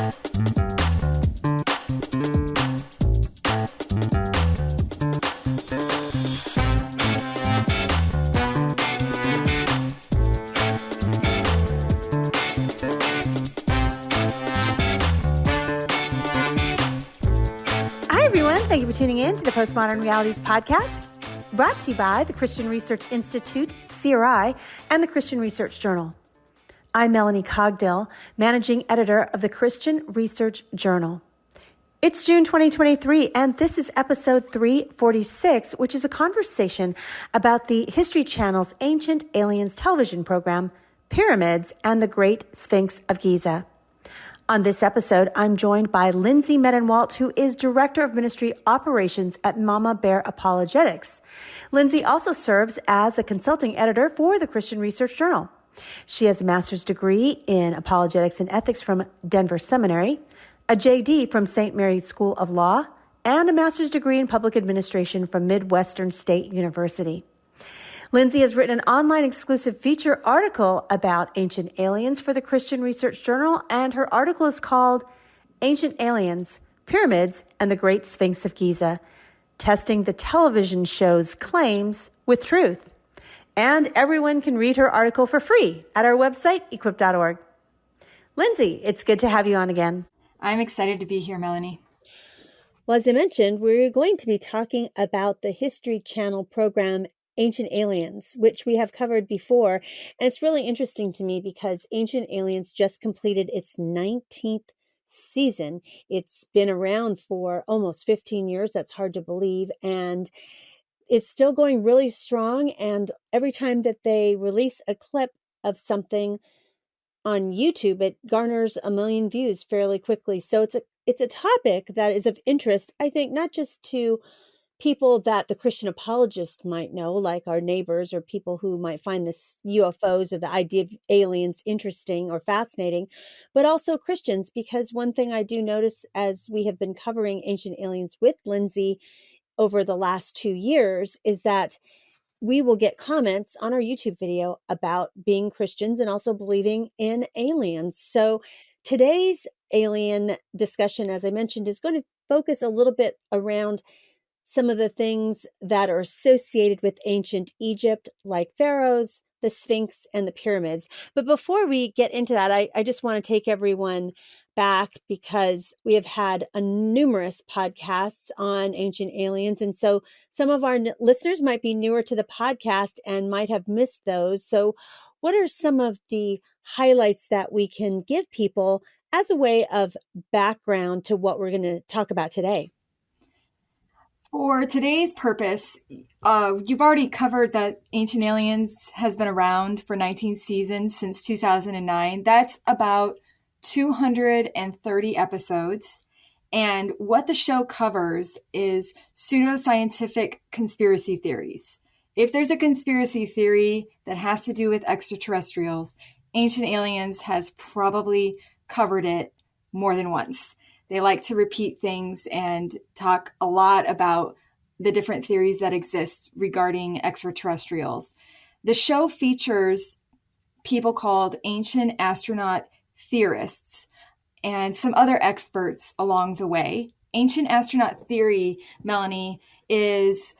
Thank you for tuning in to the Postmodern Realities podcast, brought to you by the Christian Research Institute, CRI, and the Christian Research Journal. I'm Melanie Cogdill, managing editor of the Christian Research Journal. It's June 2023, and this is episode 346, which is a conversation about the History Channel's Ancient Aliens television program, Pyramids and the Great Sphinx of Giza. On this episode, I'm joined by Lindsay Medenwalt, who is Director of Ministry Operations at Mama Bear Apologetics. Lindsay also serves as a consulting editor for the Christian Research Journal. She has a master's degree in apologetics and ethics from Denver Seminary, a JD from St. Mary's School of Law, and a master's degree in public administration from Midwestern State University. Lindsay has written an online exclusive feature article about ancient aliens for the Christian Research Journal, and her article is called Ancient Aliens, Pyramids, and the Great Sphinx of Giza, Testing the Television Show's Claims with Truth. And everyone can read her article for free at our website, equip.org. Lindsay, it's good to have you on again. I'm excited to be here, Melanie. Well, as I mentioned, we're going to be talking about the History Channel program Ancient Aliens, which we have covered before. And it's really interesting to me because Ancient Aliens just completed its 19th season. It's been around for almost 15 years. That's hard to believe. And it's still going really strong. And every time that they release a clip of something on YouTube, it garners 1 million views fairly quickly. So it's a topic that is of interest, I think, not just to people that the Christian apologists might know, like our neighbors or people who might find this UFOs or the idea of aliens interesting or fascinating, but also Christians, because one thing I do notice as we have been covering ancient aliens with Lindsay over the last 2 years is that we will get comments on our YouTube video about being Christians and also believing in aliens. So today's alien discussion, as I mentioned, is going to focus a little bit around some of the things that are associated with ancient Egypt, like pharaohs, the Sphinx, and the pyramids. But before we get into that, I just want to take everyone back because we have had numerous podcasts on ancient aliens. And so some of our listeners might be newer to the podcast and might have missed those. So what are some of the highlights that we can give people as a way of background to what we're going to talk about today? For today's purpose, you've already covered that Ancient Aliens has been around for 19 seasons since 2009. That's about 230 episodes. And what the show covers is pseudoscientific conspiracy theories. If there's a conspiracy theory that has to do with extraterrestrials, Ancient Aliens has probably covered it more than once. They like to repeat things and talk a lot about the different theories that exist regarding extraterrestrials. The show features people called ancient astronaut theorists and some other experts along the way. Ancient astronaut theory, Melanie, is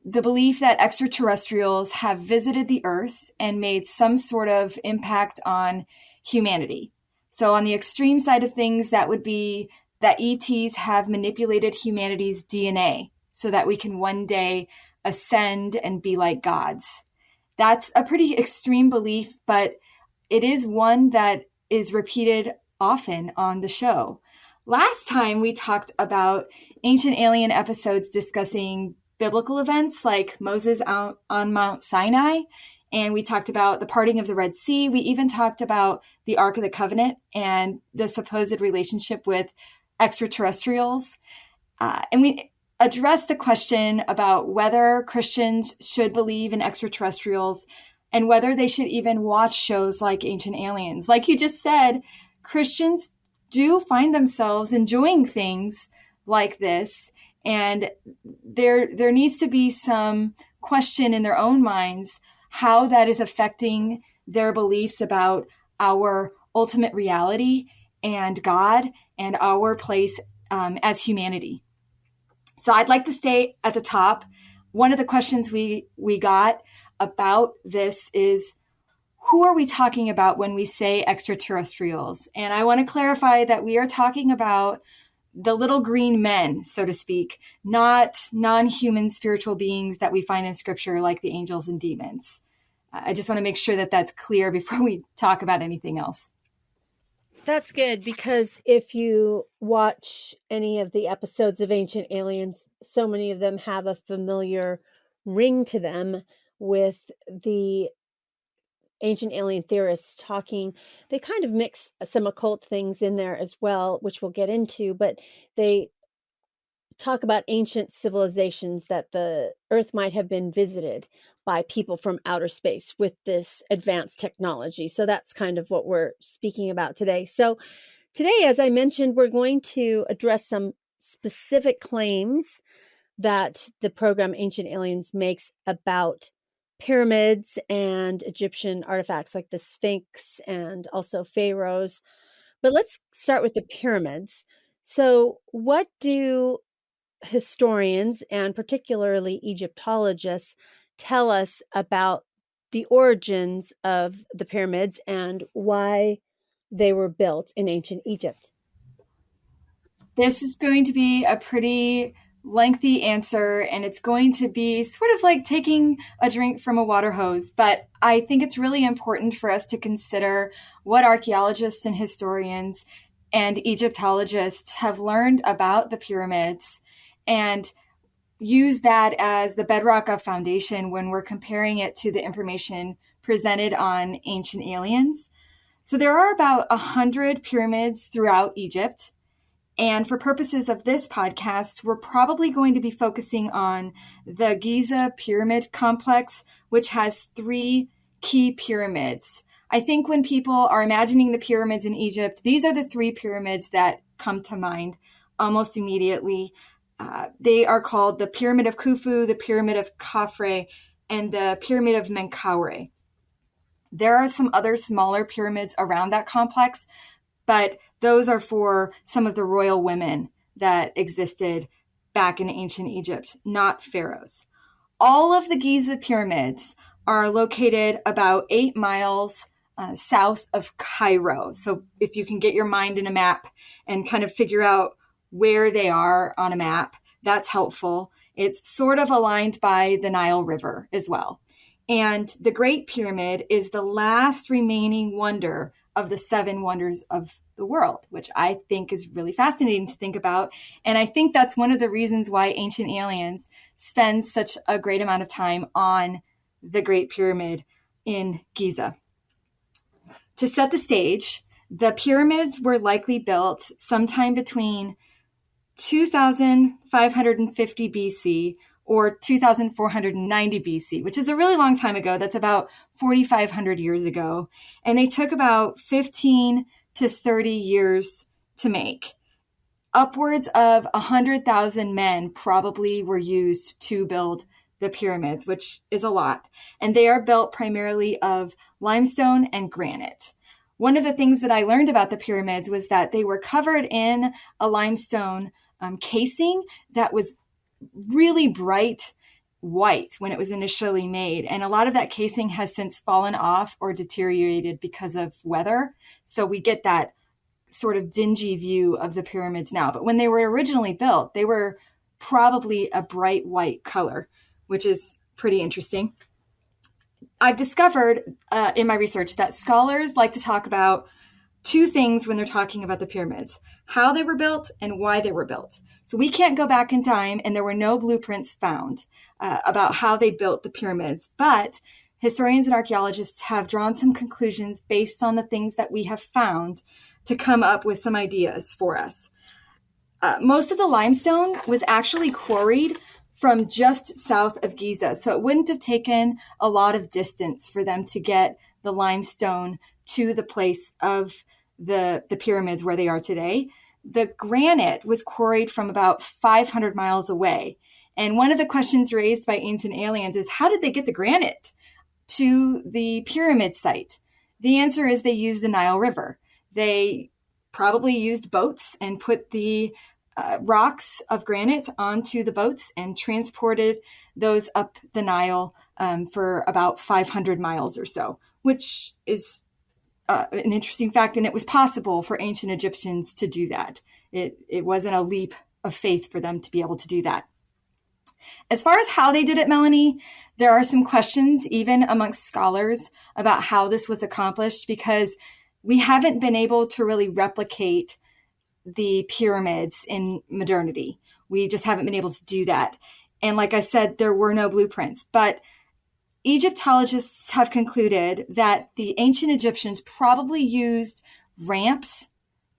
the belief that extraterrestrials have visited the Earth and made some sort of impact on humanity. So on the extreme side of things, that would be that ETs have manipulated humanity's DNA so that we can one day ascend and be like gods. That's a pretty extreme belief, but it is one that is repeated often on the show. Last time we talked about ancient alien episodes discussing biblical events like Moses on Mount Sinai. And we talked about the parting of the Red Sea. We even talked about the Ark of the Covenant and the supposed relationship with extraterrestrials. And we addressed the question about whether Christians should believe in extraterrestrials and whether they should even watch shows like Ancient Aliens. Like you just said, Christians do find themselves enjoying things like this. And there needs to be some question in their own minds how that is affecting their beliefs about our ultimate reality and God and our place as humanity. So I'd like to stay at the top. One of the questions we got about this is, who are we talking about when we say extraterrestrials? And I want to clarify that we are talking about the little green men, so to speak, not non-human spiritual beings that we find in scripture like the angels and demons. I just want to make sure that that's clear before we talk about anything else. That's good, because if you watch any of the episodes of Ancient Aliens, so many of them have a familiar ring to them with the ancient alien theorists talking. They kind of mix some occult things in there as well, which we'll get into, but they talk about ancient civilizations that the Earth might have been visited by people from outer space with this advanced technology. So that's kind of what we're speaking about today. So today, as I mentioned, we're going to address some specific claims that the program Ancient Aliens makes about pyramids and Egyptian artifacts like the Sphinx and also Pharaohs. But let's start with the pyramids. So, what do historians and particularly Egyptologists tell us about the origins of the pyramids and why they were built in ancient Egypt? This is going to be a pretty lengthy answer, and it's going to be sort of like taking a drink from a water hose. But I think it's really important for us to consider what archaeologists and historians and Egyptologists have learned about the pyramids and use that as the bedrock of foundation when we're comparing it to the information presented on Ancient Aliens. So there are about 100 pyramids throughout Egypt. And for purposes of this podcast, we're probably going to be focusing on the Giza pyramid complex, which has 3 key pyramids. I think when people are imagining the pyramids in Egypt, these are the 3 pyramids that come to mind almost immediately. They are called the Pyramid of Khufu, the Pyramid of Khafre, and the Pyramid of Menkaure. There are some other smaller pyramids around that complex, but those are for some of the royal women that existed back in ancient Egypt, not pharaohs. All of the Giza pyramids are located about 8 miles south of Cairo. So if you can get your mind in a map and kind of figure out where they are on a map, that's helpful. It's sort of aligned by the Nile River as well. And the Great Pyramid is the last remaining wonder of the 7 wonders of the world, which I think is really fascinating to think about. And I think that's one of the reasons why Ancient Aliens spends such a great amount of time on the Great Pyramid in Giza. To set the stage, the pyramids were likely built sometime between 2550 BC or 2490 BC, which is a really long time ago. That's about 4,500 years ago. And they took about 15 to 30 years to make. Upwards of 100,000 men probably were used to build the pyramids, which is a lot. And they are built primarily of limestone and granite. One of the things that I learned about the pyramids was that they were covered in a limestone casing that was really bright white when it was initially made. And a lot of that casing has since fallen off or deteriorated because of weather. So we get that sort of dingy view of the pyramids now. But when they were originally built, they were probably a bright white color, which is pretty interesting. I've discovered in my research that scholars like to talk about 2 things when they're talking about the pyramids: how they were built and why they were built. So we can't go back in time, and there were no blueprints found about how they built the pyramids. But historians and archaeologists have drawn some conclusions based on the things that we have found to come up with some ideas for us. Most of the limestone was actually quarried from just south of Giza. So it wouldn't have taken a lot of distance for them to get the limestone to the place of the pyramids where they are today. The granite was quarried from about 500 miles away. And one of the questions raised by Ancient Aliens is, how did they get the granite to the pyramid site? The answer is they used the Nile River. They probably used boats and put the rocks of granite onto the boats and transported those up the Nile for about 500 miles or so, which is an interesting fact. And it was possible for ancient Egyptians to do that. It wasn't a leap of faith for them to be able to do that. As far as how they did it, Melanie, there are some questions even amongst scholars about how this was accomplished, because we haven't been able to really replicate the pyramids in modernity. We just haven't been able to do that. And like I said, there were no blueprints, but Egyptologists have concluded that the ancient Egyptians probably used ramps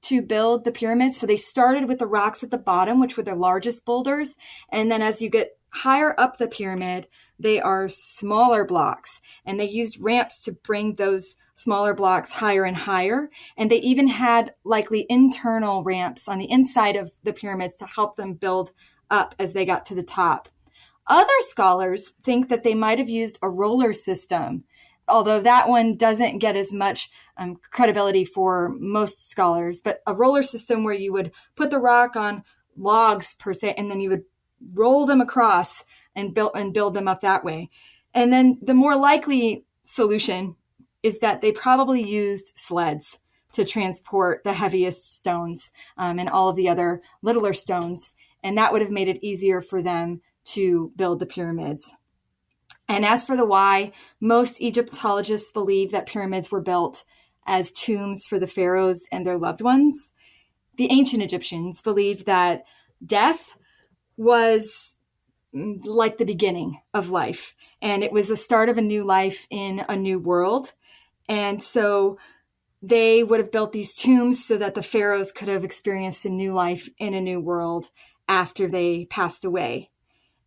to build the pyramids. So they started with the rocks at the bottom, which were the largest boulders. And then as you get higher up the pyramid, they are smaller blocks. And they used ramps to bring those smaller blocks higher and higher. And they even had likely internal ramps on the inside of the pyramids to help them build up as they got to the top. Other scholars think that they might have used a roller system, although that one doesn't get as much credibility for most scholars. But a roller system where you would put the rock on logs per se, and then you would roll them across and build them up that way. And then the more likely solution is that they probably used sleds to transport the heaviest stones and all of the other littler stones. And that would have made it easier for them to build the pyramids. And as for the why, most Egyptologists believe that pyramids were built as tombs for the pharaohs and their loved ones. The ancient Egyptians believed that death was like the beginning of life, and it was the start of a new life in a new world. And so they would have built these tombs so that the pharaohs could have experienced a new life in a new world after they passed away.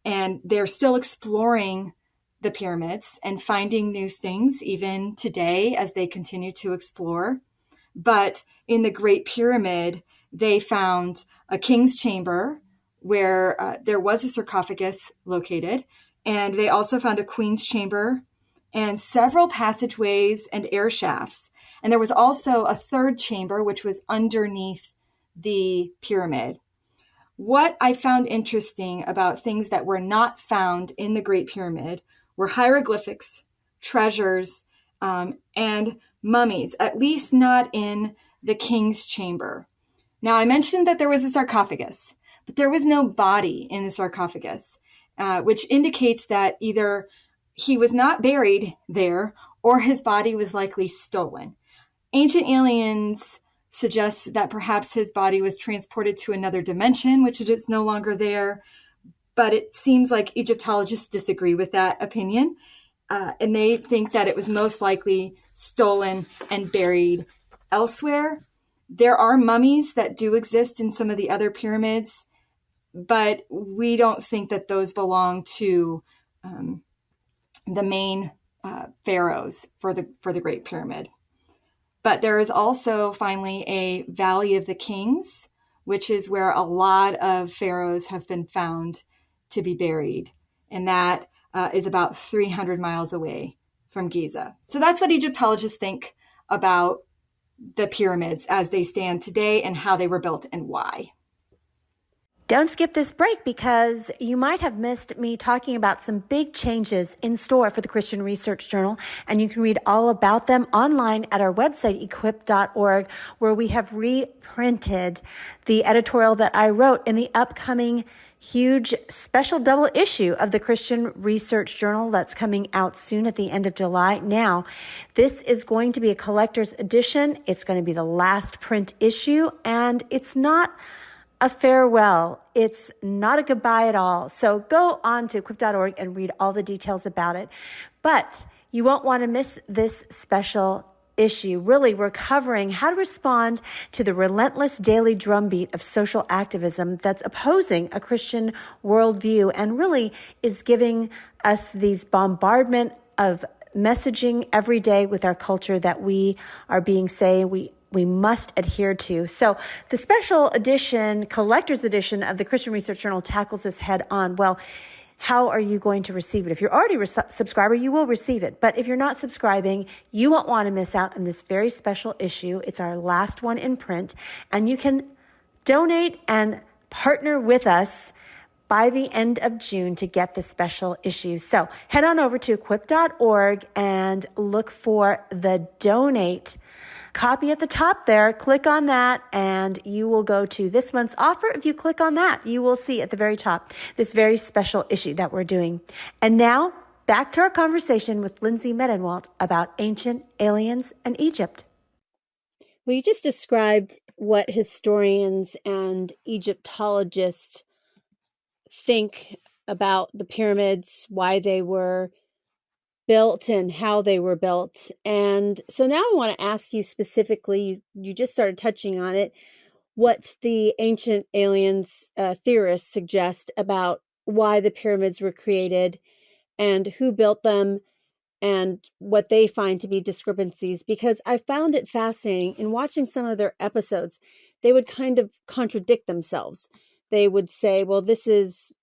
And they're still exploring the pyramids and finding new things even today as they continue to explore. But in the Great Pyramid, they found a king's chamber where there was a sarcophagus located. And they also found a queen's chamber and several passageways and air shafts. And there was also a third chamber, which was underneath the pyramid. What I found interesting about things that were not found in the Great Pyramid were hieroglyphics, treasures, and mummies, at least not in the king's chamber. Now, I mentioned that there was a sarcophagus, but there was no body in the sarcophagus, which indicates that either he was not buried there or his body was likely stolen. Ancient aliens suggest that perhaps his body was transported to another dimension, which it is no longer there. But it seems like Egyptologists disagree with that opinion. And they think that it was most likely stolen and buried elsewhere. There are mummies that do exist in some of the other pyramids, but we don't think that those belong to the main pharaohs for the Great Pyramid. But there is also finally a Valley of the Kings, which is where a lot of pharaohs have been found to be buried. And that is about 300 miles away from Giza. So that's what Egyptologists think about the pyramids as they stand today and how they were built and why. Don't skip this break, because you might have missed me talking about some big changes in store for the Christian Research Journal, and you can read all about them online at our website, equip.org, where we have reprinted the editorial that I wrote in the upcoming huge special double issue of the Christian Research Journal that's coming out soon at the end of July. Now, this is going to be a collector's edition. It's going to be the last print issue, and it's not a farewell. It's not a goodbye at all. So go on to equip.org and read all the details about it. But you won't want to miss this special issue. Really, we're covering how to respond to the relentless daily drumbeat of social activism that's opposing a Christian worldview and really is giving us these bombardment of messaging every day with our culture that we are being we must adhere to. So the special edition, collector's edition of the Christian Research Journal tackles this head on. Well, how are you going to receive it? If you're already a subscriber, you will receive it. But if you're not subscribing, you won't want to miss out on this very special issue. It's our last one in print, and you can donate and partner with us by the end of June to get the special issue. So head on over to equip.org and look for the donate copy at the top there. Click on that and you will go to this month's offer. If you click on that, you will see at the very top this very special issue that we're doing. And now back to our conversation with Lindsay Medenwalt about ancient aliens and Egypt. Well, you just described what historians and Egyptologists think about the pyramids, why they were built and how they were built. And so now I want to ask you specifically, you just started touching on it, what the ancient aliens theorists suggest about why the pyramids were created and who built them and what they find to be discrepancies, because I found it fascinating in watching some of their episodes. They would kind of contradict themselves. They would say, well, this is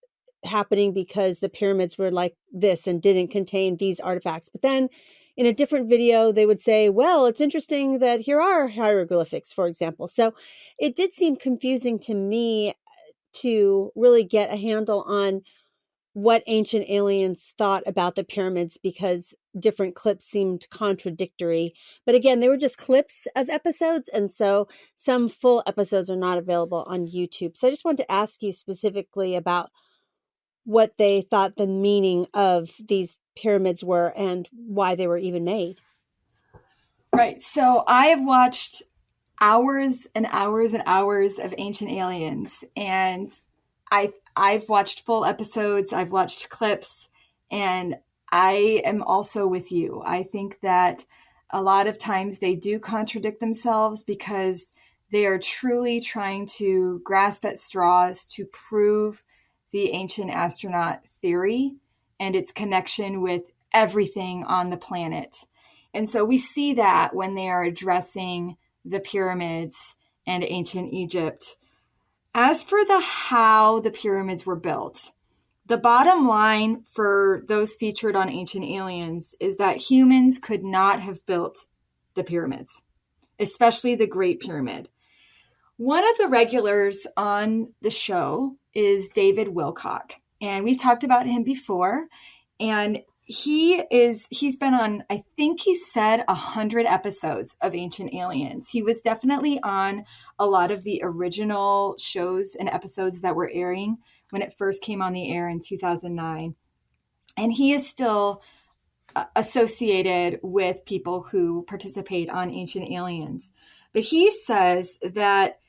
happening because the pyramids were like this and didn't contain these artifacts. But then in a different video, they would say, well, it's interesting that here are hieroglyphics, for example. So it did seem confusing to me to really get a handle on what ancient aliens thought about the pyramids, because different clips seemed contradictory. But again, they were just clips of episodes, and so some full episodes are not available on YouTube. So I just wanted to ask you specifically about what they thought the meaning of these pyramids were and why they were even made. Right. So I have watched hours and hours and hours of Ancient Aliens, and I've watched full episodes, I've watched clips, and I am also with you. I think that a lot of times they do contradict themselves because they are truly trying to grasp at straws to prove the ancient astronaut theory and its connection with everything on the planet. And so we see that when they are addressing the pyramids and ancient Egypt. As for the how the pyramids were built, the bottom line for those featured on Ancient Aliens is that humans could not have built the pyramids, especially the Great Pyramid. One of the regulars on the show is David Wilcock, and we've talked about him before. And he's been on, I think he said 100 episodes of Ancient Aliens. He was definitely on a lot of the original shows and episodes that were airing when it first came on the air in 2009. And he is still associated with people who participate on Ancient Aliens. But he says that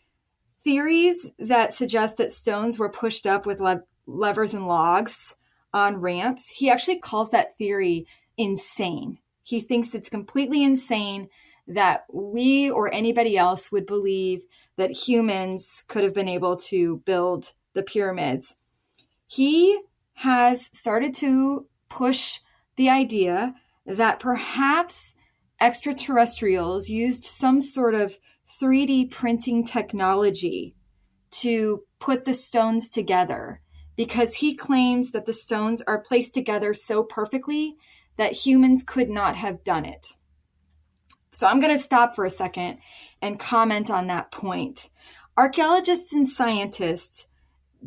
theories that suggest that stones were pushed up with levers and logs on ramps, he actually calls that theory insane. He thinks it's completely insane that we or anybody else would believe that humans could have been able to build the pyramids. He has started to push the idea that perhaps extraterrestrials used some sort of 3D printing technology to put the stones together, because he claims that the stones are placed together so perfectly that humans could not have done it. So I'm going to stop for a second and comment on that point. Archaeologists and scientists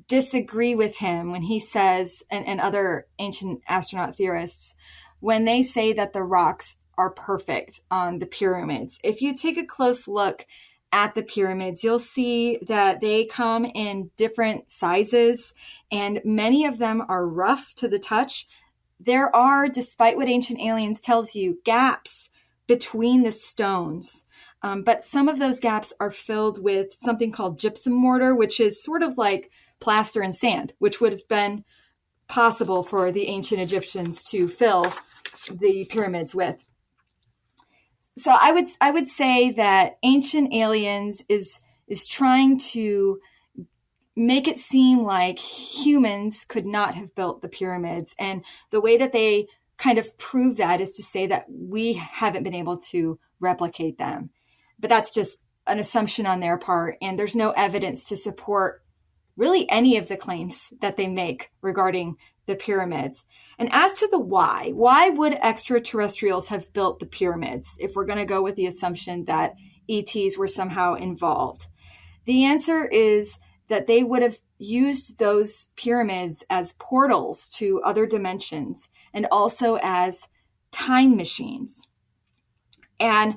disagree with him when he says, and other ancient astronaut theorists, when they say that the rocks are perfect on the pyramids. If you take a close look at the pyramids, you'll see that they come in different sizes, and many of them are rough to the touch. There are, despite what Ancient Aliens tells you, gaps between the stones. But some of those gaps are filled with something called gypsum mortar, which is sort of like plaster and sand, which would have been possible for the ancient Egyptians to fill the pyramids with. So I would say that Ancient Aliens is trying to make it seem like humans could not have built the pyramids. And the way that they kind of prove that is to say that we haven't been able to replicate them. But that's just an assumption on their part. And there's no evidence to support really any of the claims that they make regarding the pyramids. And as to the why would extraterrestrials have built the pyramids if we're going to go with the assumption that ETs were somehow involved? The answer is that they would have used those pyramids as portals to other dimensions and also as time machines. And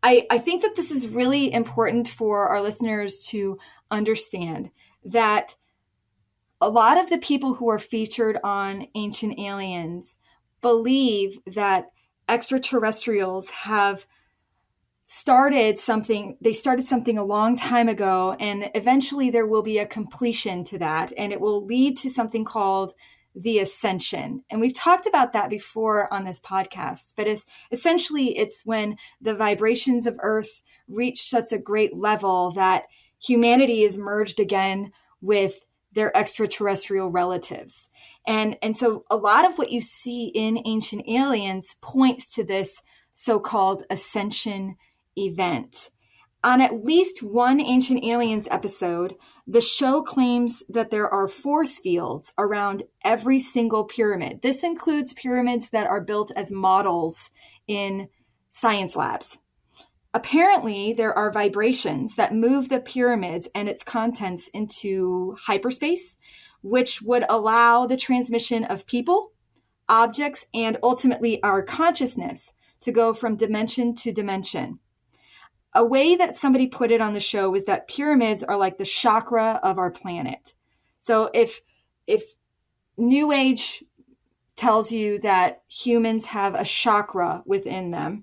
I think that this is really important for our listeners to understand that a lot of the people who are featured on Ancient Aliens believe that extraterrestrials have started something a long time ago, and eventually there will be a completion to that, and it will lead to something called the ascension. And we've talked about that before on this podcast, but essentially it's when the vibrations of Earth reach such a great level that humanity is merged again with their extraterrestrial relatives. And so a lot of what you see in Ancient Aliens points to this so-called ascension event. On at least one Ancient Aliens episode, the show claims that there are force fields around every single pyramid. This includes pyramids that are built as models in science labs. Apparently, there are vibrations that move the pyramids and its contents into hyperspace, which would allow the transmission of people, objects, and ultimately our consciousness to go from dimension to dimension. A way that somebody put it on the show was that pyramids are like the chakra of our planet. So if New Age tells you that humans have a chakra within them,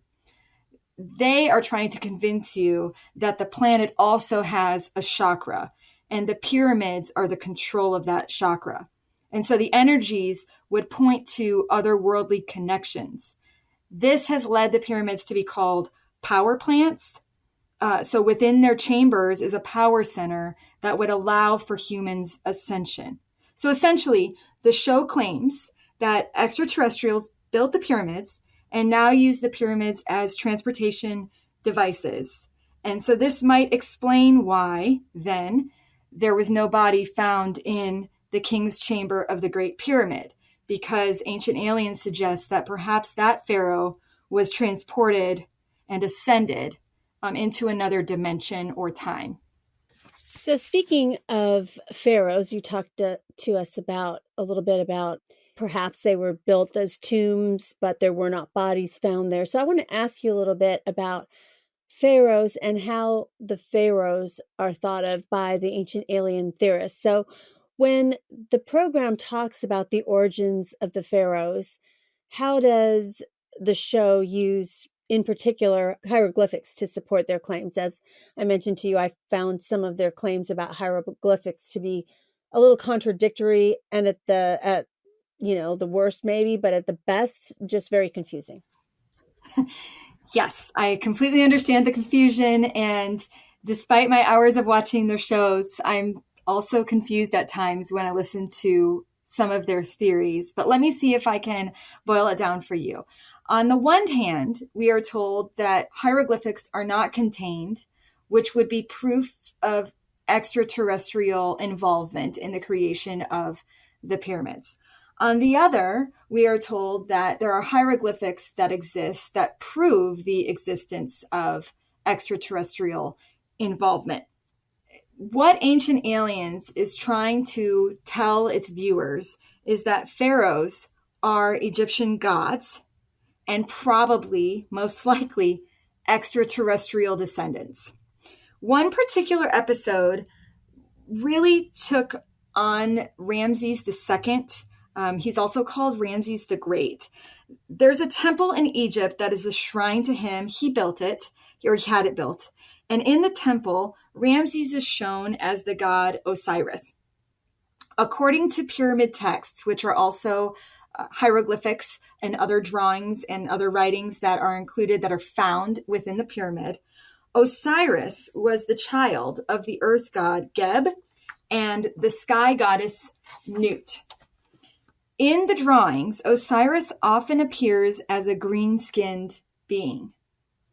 they are trying to convince you that the planet also has a chakra, and the pyramids are the control of that chakra. And so the energies would point to otherworldly connections. This has led the pyramids to be called power plants. So within their chambers is a power center that would allow for humans' ascension. So essentially, the show claims that extraterrestrials built the pyramids and now use the pyramids as transportation devices. And so this might explain why, then, there was no body found in the king's chamber of the Great Pyramid, because Ancient Aliens suggest that perhaps that pharaoh was transported and ascended into another dimension or time. So speaking of pharaohs, you talked to us about a little bit about perhaps they were built as tombs, but there were not bodies found there. So I want to ask you a little bit about pharaohs and how the pharaohs are thought of by the ancient alien theorists. So when the program talks about the origins of the pharaohs, how does the show use, in particular, hieroglyphics to support their claims? As I mentioned to you, I found some of their claims about hieroglyphics to be a little contradictory, and at the worst maybe, but at the best, just very confusing. Yes, I completely understand the confusion. And despite my hours of watching their shows, I'm also confused at times when I listen to some of their theories. But let me see if I can boil it down for you. On the one hand, we are told that hieroglyphics are not contained, which would be proof of extraterrestrial involvement in the creation of the pyramids. On the other, we are told that there are hieroglyphics that exist that prove the existence of extraterrestrial involvement. What Ancient Aliens is trying to tell its viewers is that pharaohs are Egyptian gods and probably, most likely, extraterrestrial descendants. One particular episode really took on Ramses II. He's also called Ramses the Great. There's a temple in Egypt that is a shrine to him. He built it, or he had it built. And in the temple, Ramses is shown as the god Osiris. According to pyramid texts, which are also hieroglyphics and other drawings and other writings that are included that are found within the pyramid, Osiris was the child of the earth god Geb and the sky goddess Nut. In the drawings, Osiris often appears as a green-skinned being.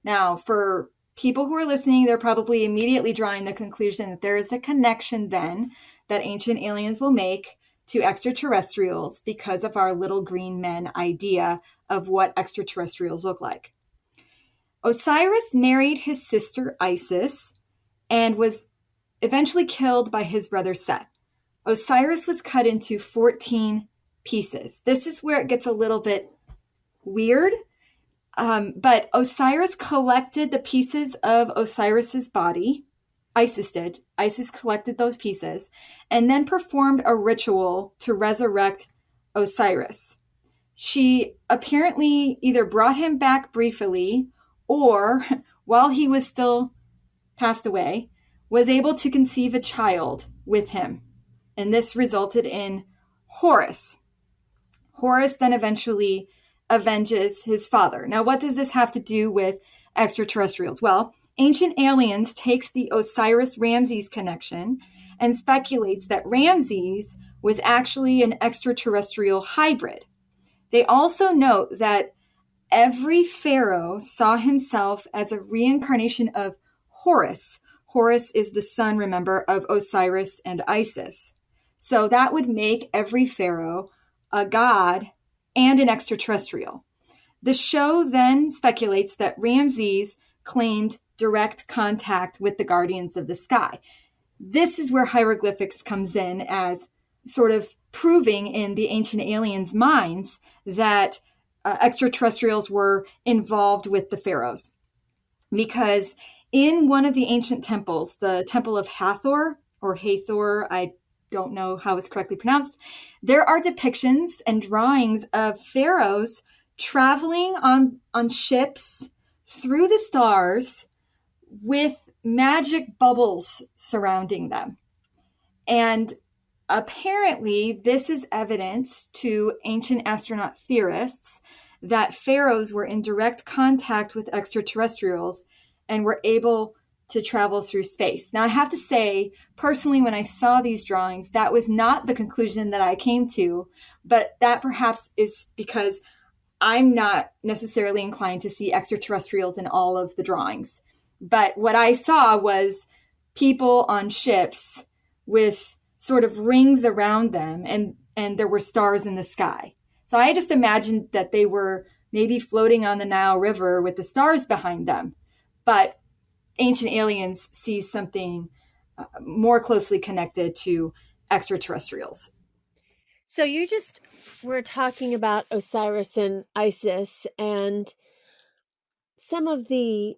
Now, for people who are listening, they're probably immediately drawing the conclusion that there is a connection then that Ancient Aliens will make to extraterrestrials because of our little green men idea of what extraterrestrials look like. Osiris married his sister Isis and was eventually killed by his brother Seth. Osiris was cut into 14 pieces. This is where it gets a little bit weird. But Osiris collected the pieces of Osiris's body. Isis did. Isis collected those pieces and then performed a ritual to resurrect Osiris. She apparently either brought him back briefly or, while he was still passed away, was able to conceive a child with him. And this resulted in Horus. Horus then eventually avenges his father. Now, what does this have to do with extraterrestrials? Well, Ancient Aliens takes the Osiris-Ramses connection and speculates that Ramses was actually an extraterrestrial hybrid. They also note that every pharaoh saw himself as a reincarnation of Horus. Horus is the son, remember, of Osiris and Isis. So that would make every pharaoh a god and an extraterrestrial. The show then speculates that Ramses claimed direct contact with the guardians of the sky. This is where hieroglyphics comes in as sort of proving in the Ancient Aliens' minds that extraterrestrials were involved with the pharaohs. Because in one of the ancient temples, the Temple of Hathor, or Hathor, I don't know how it's correctly pronounced, there are depictions and drawings of pharaohs traveling on ships through the stars with magic bubbles surrounding them. And apparently, this is evidence to ancient astronaut theorists that pharaohs were in direct contact with extraterrestrials and were able to travel through space. Now, I have to say, personally, when I saw these drawings, that was not the conclusion that I came to, but that perhaps is because I'm not necessarily inclined to see extraterrestrials in all of the drawings. But what I saw was people on ships with sort of rings around them, and there were stars in the sky. So I just imagined that they were maybe floating on the Nile River with the stars behind them. But Ancient Aliens sees something more closely connected to extraterrestrials. So you just were talking about Osiris and Isis and some of the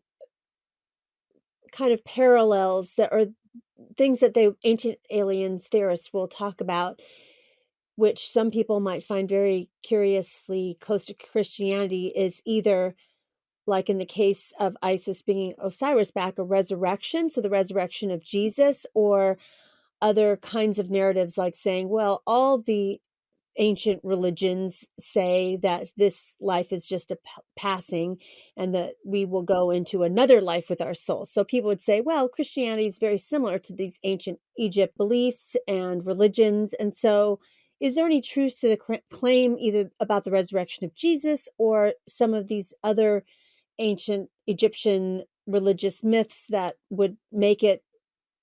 kind of parallels that are things that the Ancient Aliens theorists will talk about, which some people might find very curiously close to Christianity, is either, like in the case of Isis bringing Osiris back, a resurrection, so the resurrection of Jesus, or other kinds of narratives like saying, well, all the ancient religions say that this life is just a passing and that we will go into another life with our soul. So people would say, well, Christianity is very similar to these ancient Egypt beliefs and religions. And so is there any truth to the claim either about the resurrection of Jesus or some of these other ancient Egyptian religious myths that would make it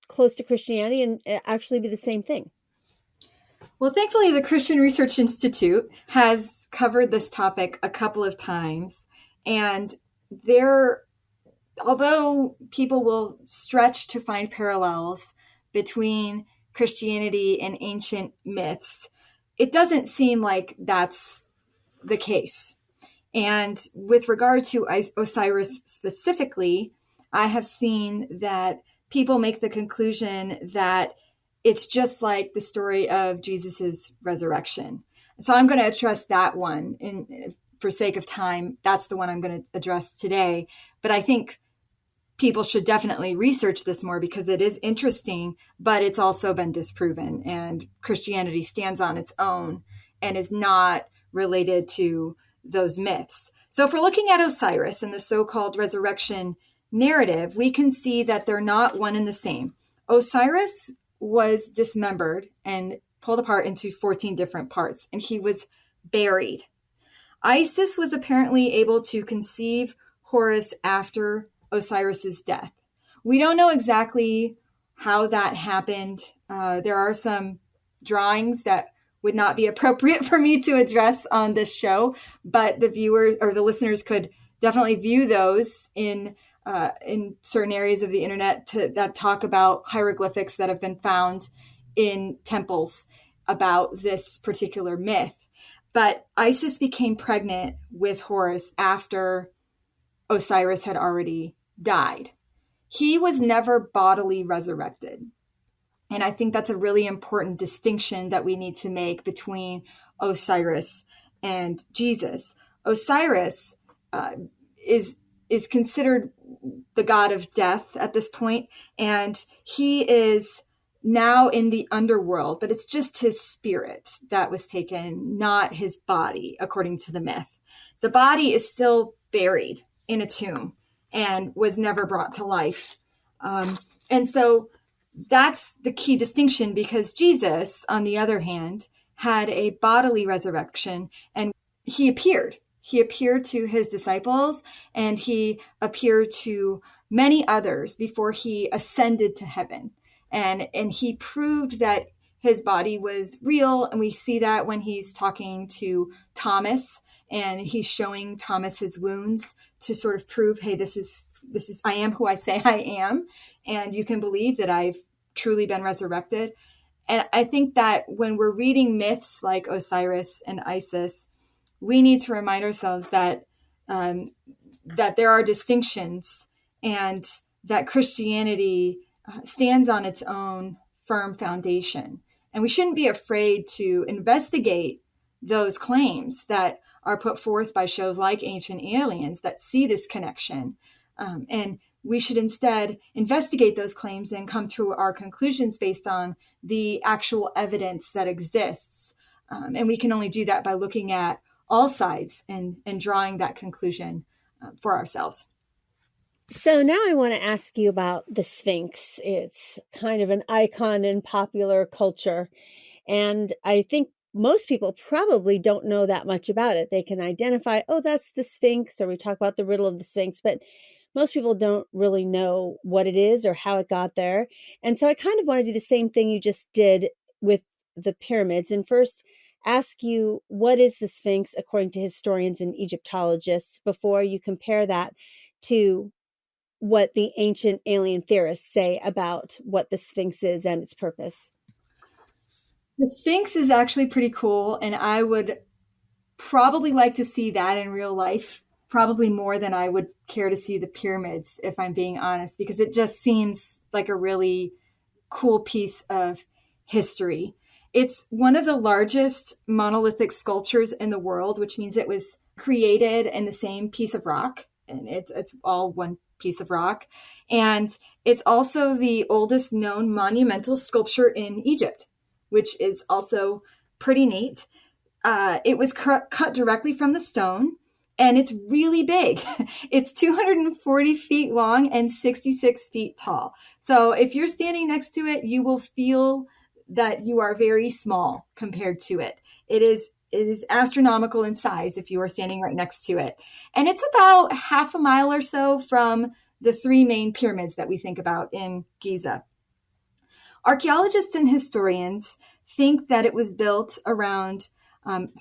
close to Christianity and actually be the same thing? Well, thankfully, the Christian Research Institute has covered this topic a couple of times. And although people will stretch to find parallels between Christianity and ancient myths, it doesn't seem like that's the case. And with regard to Osiris specifically, I have seen that people make the conclusion that it's just like the story of Jesus's resurrection. So I'm going to address that one. For sake of time, that's the one I'm going to address today. But I think people should definitely research this more because it is interesting, but it's also been disproven. And Christianity stands on its own and is not related to those myths. So if we're looking at Osiris and the so-called resurrection narrative, we can see that they're not one and the same. Osiris was dismembered and pulled apart into 14 different parts, and he was buried. Isis was apparently able to conceive Horus after Osiris's death. We don't know exactly how that happened. There are some drawings that would not be appropriate for me to address on this show, but the viewers or the listeners could definitely view those in certain areas of the internet that talk about hieroglyphics that have been found in temples about this particular myth. But Isis became pregnant with Horus after Osiris had already died. He was never bodily resurrected. And I think that's a really important distinction that we need to make between Osiris and Jesus. Osiris is considered the god of death at this point, and he is now in the underworld, but it's just his spirit that was taken, not his body, according to the myth. The body is still buried in a tomb and was never brought to life. And so that's the key distinction, because Jesus, on the other hand, had a bodily resurrection, and he appeared. He appeared to his disciples, and he appeared to many others before he ascended to heaven. And he proved that his body was real, and we see that when he's talking to Thomas, and he's showing Thomas his wounds to sort of prove, hey, this is I am who I say I am, and you can believe that I've truly been resurrected. And I think that when we're reading myths like Osiris and Isis, we need to remind ourselves that that there are distinctions, and that Christianity stands on its own firm foundation. And we shouldn't be afraid to investigate those claims that are put forth by shows like Ancient Aliens that see this connection. And we should instead investigate those claims and come to our conclusions based on the actual evidence that exists. And we can only do that by looking at all sides and drawing that conclusion for ourselves. So now I want to ask you about the Sphinx. It's kind of an icon in popular culture. And I think most people probably don't know that much about it. They can identify, oh, that's the Sphinx, or we talk about the riddle of the Sphinx, but most people don't really know what it is or how it got there. And so I kind of want to do the same thing you just did with the pyramids, and first ask you, what is the Sphinx according to historians and Egyptologists, before you compare that to what the ancient alien theorists say about what the Sphinx is and its purpose. The Sphinx is actually pretty cool, and I would probably like to see that in real life, probably more than I would care to see the pyramids, if I'm being honest, because it just seems like a really cool piece of history. It's one of the largest monolithic sculptures in the world, which means it was created in the same piece of rock, and it's all one piece of rock. And it's also the oldest known monumental sculpture in Egypt, which is also pretty neat. It was cut directly from the stone, and it's really big. It's 240 feet long and 66 feet tall. So if you're standing next to it, you will feel that you are very small compared to it. It is astronomical in size if you are standing right next to it. And it's about half a mile or so from the three main pyramids that we think about in Giza. Archaeologists and historians think that it was built around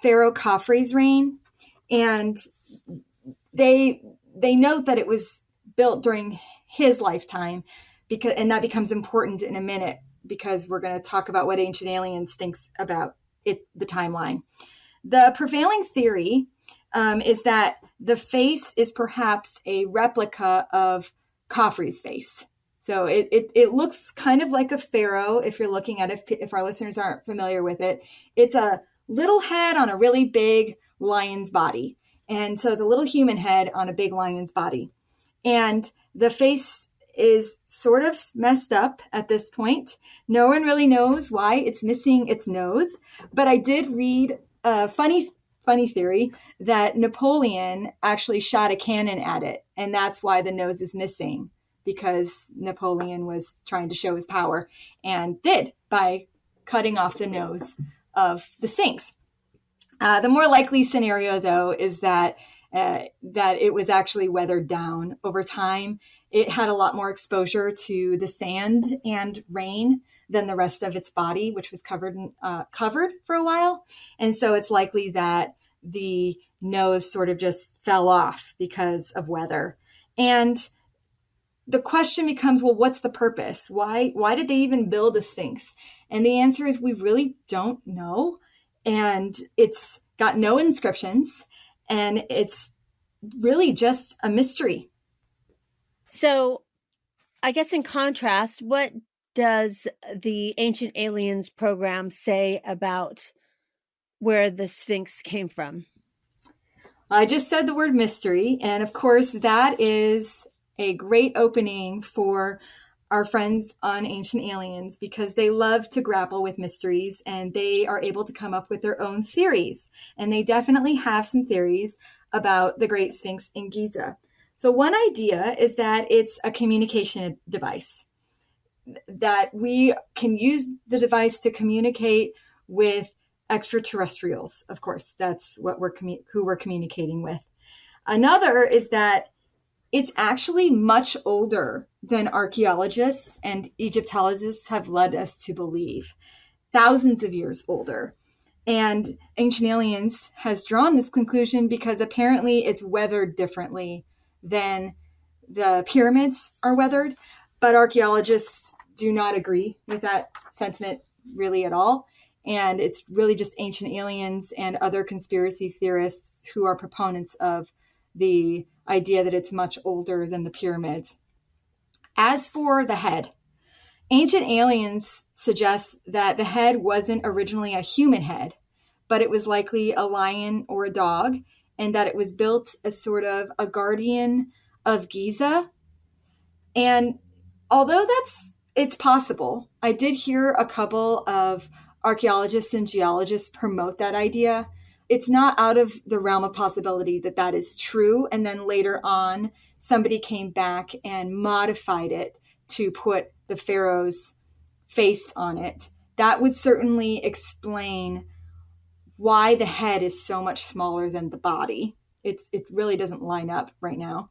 Pharaoh Khafre's reign, and they note that it was built during his lifetime, and that becomes important in a minute, because we're going to talk about what Ancient Aliens thinks about it, the timeline. The prevailing theory is that the face is perhaps a replica of Khafre's face. So it looks kind of like a pharaoh if you're looking at it, if our listeners aren't familiar with it. It's a little head on a really big lion's body. And so it's a little human head on a big lion's body. And the face is sort of messed up at this point. No one really knows why it's missing its nose. But I did read a funny theory that Napoleon actually shot a cannon at it. And that's why the nose is missing, because Napoleon was trying to show his power, and did, by cutting off the nose of the Sphinx. The more likely scenario, though, is that that it was actually weathered down over time. It had a lot more exposure to the sand and rain than the rest of its body, which was covered for a while. And so it's likely that the nose sort of just fell off because of weather. And the question becomes, well, what's the purpose? Why did they even build a Sphinx? And the answer is we really don't know. And it's got no inscriptions, and it's really just a mystery. So I guess in contrast, what does the Ancient Aliens program say about where the Sphinx came from? I just said the word mystery, and of course that is a great opening for our friends on Ancient Aliens, because they love to grapple with mysteries and they are able to come up with their own theories. And they definitely have some theories about the Great Sphinx in Giza. So one idea is that it's a communication device, that we can use the device to communicate with extraterrestrials. Of course, that's what who we're communicating with. Another is that it's actually much older than archaeologists and Egyptologists have led us to believe. Thousands of years older. And Ancient Aliens has drawn this conclusion because apparently it's weathered differently than the pyramids are weathered. But archaeologists do not agree with that sentiment really at all. And it's really just Ancient Aliens and other conspiracy theorists who are proponents of the idea that it's much older than the pyramids. As for the head, Ancient Aliens suggests that the head wasn't originally a human head, but it was likely a lion or a dog, and that it was built as sort of a guardian of Giza. And although it's possible, I did hear a couple of archaeologists and geologists promote that idea. It's not out of the realm of possibility that that is true. And then later on, somebody came back and modified it to put the Pharaohs' face on it. That would certainly explain why the head is so much smaller than the body. It really doesn't line up right now.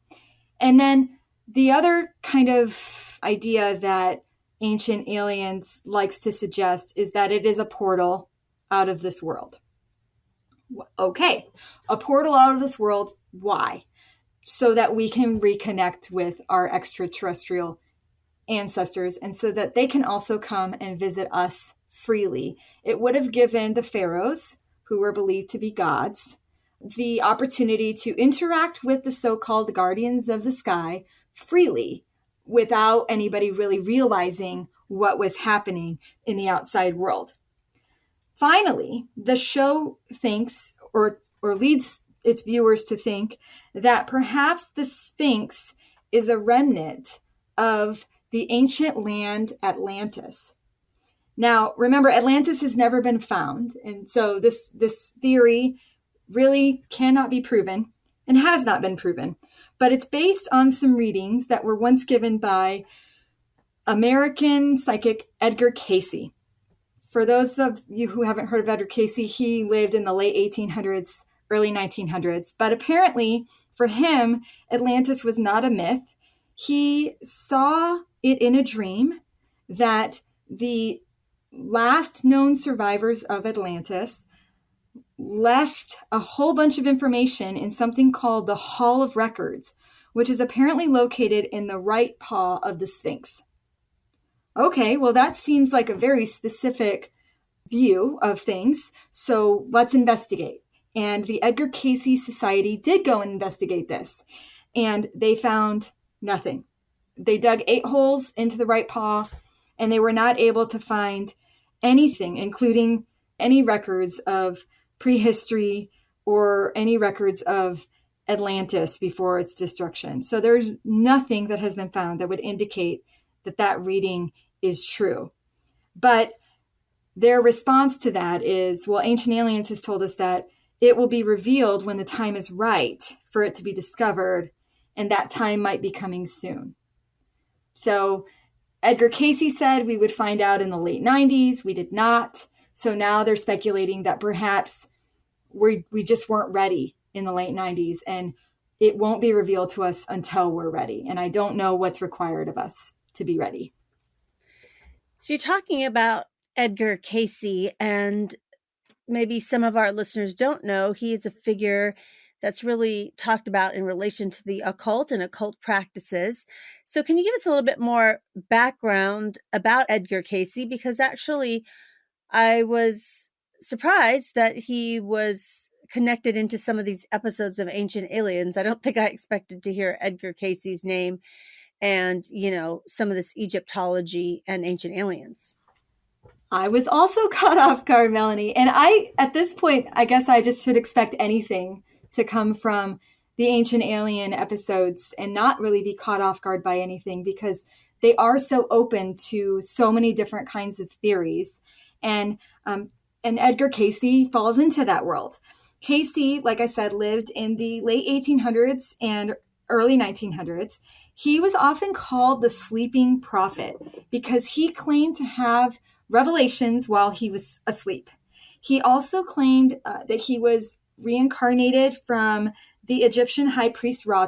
And then the other kind of idea that Ancient Aliens likes to suggest is that it is a portal out of this world. Okay, a portal out of this world. Why? So that we can reconnect with our extraterrestrial ancestors and so that they can also come and visit us freely. It would have given the pharaohs, who were believed to be gods, the opportunity to interact with the so-called guardians of the sky freely without anybody really realizing what was happening in the outside world. Finally, the show thinks or leads its viewers to think that perhaps the Sphinx is a remnant of the ancient land Atlantis. Now, remember, Atlantis has never been found. And so this theory really cannot be proven and has not been proven. But it's based on some readings that were once given by American psychic Edgar Casey. For those of you who haven't heard of Edgar Casey, he lived in the late 1800s, early 1900s. But apparently, for him, Atlantis was not a myth. He saw it in a dream that the last known survivors of Atlantis left a whole bunch of information in something called the Hall of Records, which is apparently located in the right paw of the Sphinx. Okay, well, that seems like a very specific view of things, so let's investigate. And the Edgar Casey Society did go and investigate this, and they found nothing. They dug 8 holes into the right paw, and they were not able to find anything, including any records of prehistory or any records of Atlantis before its destruction. So there's nothing that has been found that would indicate that that reading is true. But their response to that is, well, Ancient Aliens has told us that it will be revealed when the time is right for it to be discovered, and that time might be coming soon. So Edgar Casey said we would find out in the late 90s. We did not. So now they're speculating that perhaps we just weren't ready in the late 90s, and it won't be revealed to us until we're ready. And I don't know what's required of us to be ready. So you're talking about Edgar Casey, and maybe some of our listeners don't know, he is a figure that's really talked about in relation to the occult and occult practices. So can you give us a little bit more background about Edgar Casey? Because actually, I was surprised that he was connected into some of these episodes of Ancient Aliens. I don't think I expected to hear Edgar Casey's name and, some of this Egyptology and Ancient Aliens. I was also caught off guard, Melanie. And at this point, I guess I just should expect anything to come from the Ancient Alien episodes and not really be caught off guard by anything, because they are so open to so many different kinds of theories. And Edgar Casey falls into that world. Casey, like I said, lived in the late 1800s and early 1900s. He was often called the sleeping prophet because he claimed to have revelations while he was asleep. He also claimed that he was reincarnated from the Egyptian high priest Ra,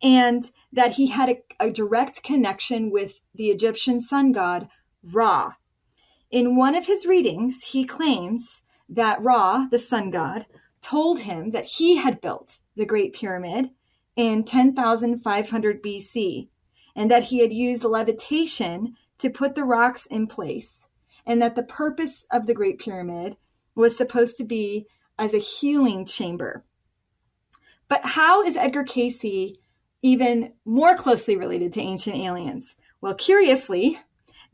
and that he had a direct connection with the Egyptian sun god Ra. In one of his readings, he claims that Ra, the sun god, told him that he had built the Great Pyramid in 10,500 BC, and that he had used levitation to put the rocks in place, and that the purpose of the Great Pyramid was supposed to be as a healing chamber. But how is Edgar Casey even more closely related to Ancient Aliens? Well, curiously,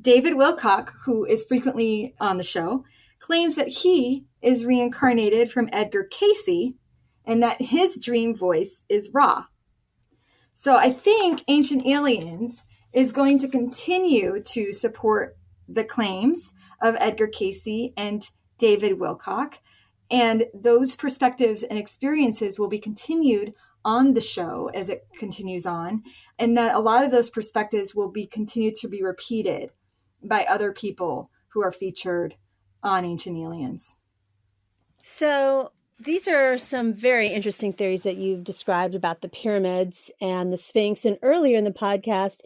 David Wilcock, who is frequently on the show, claims that he is reincarnated from Edgar Casey and that his dream voice is Ra. So I think Ancient Aliens is going to continue to support the claims of Edgar Casey and David Wilcock, and those perspectives and experiences will be continued on the show as it continues on, and that a lot of those perspectives will be continued to be repeated by other people who are featured on Ancient Aliens. So these are some very interesting theories that you've described about the pyramids and the Sphinx. And earlier in the podcast,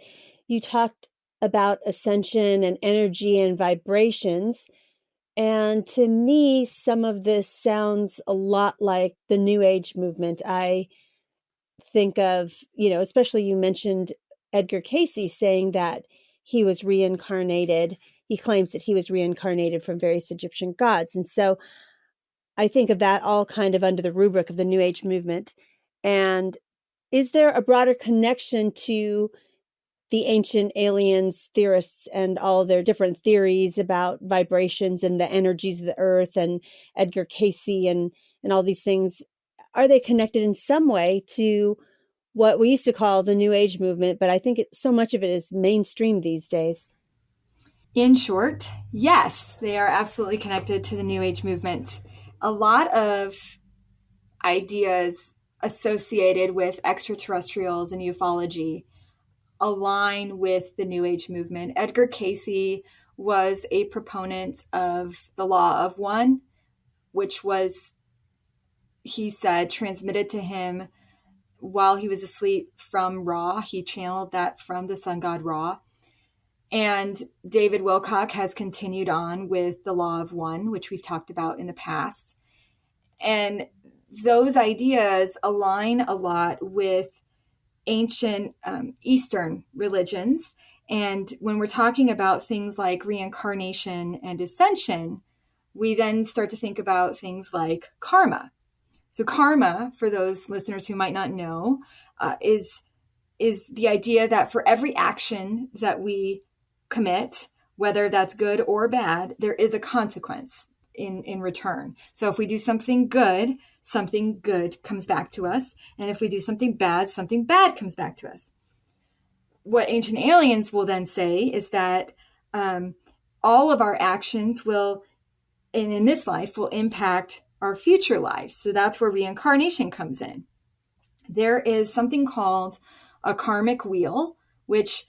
you talked about ascension and energy and vibrations. And to me, some of this sounds a lot like the New Age movement. I think of, especially you mentioned Edgar Casey saying that he was reincarnated. He claims that he was reincarnated from various Egyptian gods. And so I think of that all kind of under the rubric of the New Age movement. And is there a broader connection to the Ancient Aliens theorists and all their different theories about vibrations and the energies of the earth and Edgar Casey and all these things? Are they connected in some way to what we used to call the New Age movement? But I think so much of it is mainstream these days. In short, yes, they are absolutely connected to the New Age movement. A lot of ideas associated with extraterrestrials and ufology align with the New Age movement. Edgar Casey was a proponent of the law of one, which was, he said, transmitted to him while he was asleep from Ra. He channeled that from the sun god Ra. And David Wilcock has continued on with the law of one, which we've talked about in the past. And those ideas align a lot with ancient Eastern religions. And when we're talking about things like reincarnation and ascension, we then start to think about things like karma. So karma, for those listeners who might not know, is the idea that for every action that we commit, whether that's good or bad, there is a consequence in return. So if we do something good comes back to us. And if we do something bad comes back to us. What Ancient Aliens will then say is that all of our actions will, in this life, will impact our future lives. So that's where reincarnation comes in. There is something called a karmic wheel, which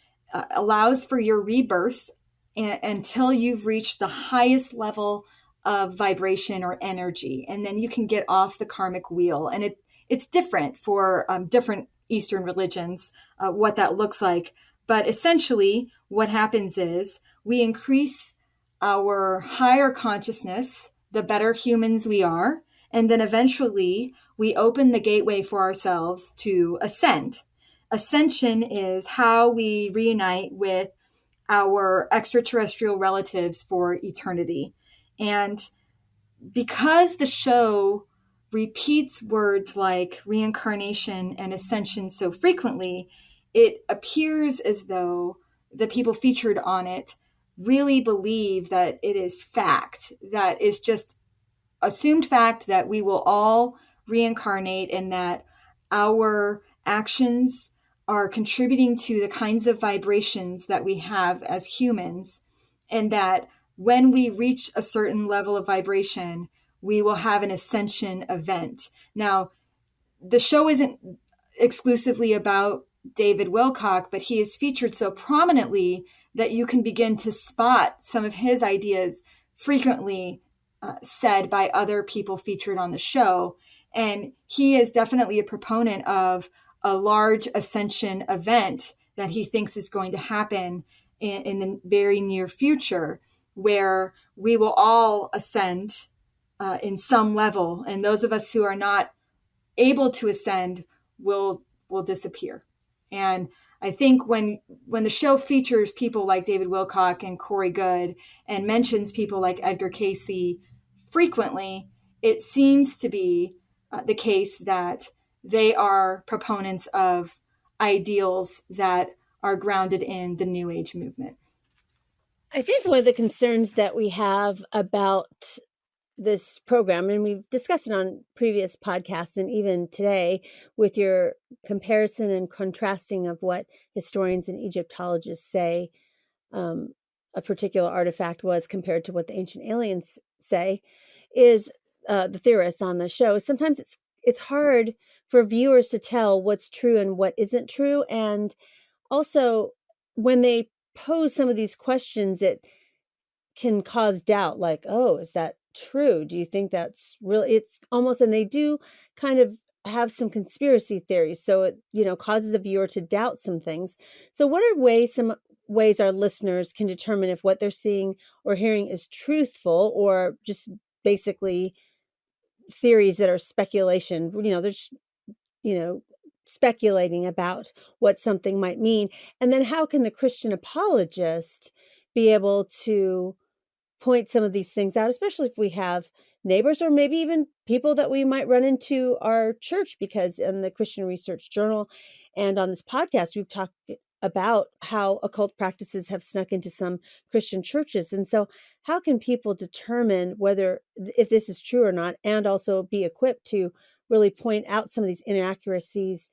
allows for your rebirth until you've reached the highest level of vibration or energy, and then you can get off the karmic wheel. And it's different for different Eastern religions, what that looks like. But essentially, what happens is we increase our higher consciousness, the better humans we are, and then eventually we open the gateway for ourselves to ascend. Ascension is how we reunite with our extraterrestrial relatives for eternity. And because the show repeats words like reincarnation and ascension so frequently, it appears as though the people featured on it really believe that it is fact, that is just assumed fact that we will all reincarnate and that our actions are contributing to the kinds of vibrations that we have as humans, and that when we reach a certain level of vibration, we will have an ascension event. Now, the show isn't exclusively about David Wilcock, but he is featured so prominently that you can begin to spot some of his ideas frequently said by other people featured on the show. And he is definitely a proponent of a large ascension event that he thinks is going to happen in the very near future, where we will all ascend in some level. And those of us who are not able to ascend will disappear. And I think when the show features people like David Wilcock and Corey Goode and mentions people like Edgar Casey frequently, it seems to be the case that they are proponents of ideals that are grounded in the New Age movement. I think one of the concerns that we have about this program, and we've discussed it on previous podcasts and even today with your comparison and contrasting of what historians and Egyptologists say a particular artifact was compared to what the ancient aliens say, is the theorists on the show. Sometimes it's hard for viewers to tell what's true and what isn't true. And also, when they pose some of these questions, it can cause doubt, like, oh, is that true? Do you think that's really, it's almost, and they do kind of have some conspiracy theories. So it, causes the viewer to doubt some things. So what are some ways our listeners can determine if what they're seeing or hearing is truthful or just basically theories that are speculation? They're just, speculating about what something might mean. And then how can the Christian apologist be able to point some of these things out, especially if we have neighbors or maybe even people that we might run into our church? Because in the Christian Research Journal and on this podcast, we've talked about how occult practices have snuck into some Christian churches. And so how can people determine if this is true or not, and also be equipped to really point out some of these inaccuracies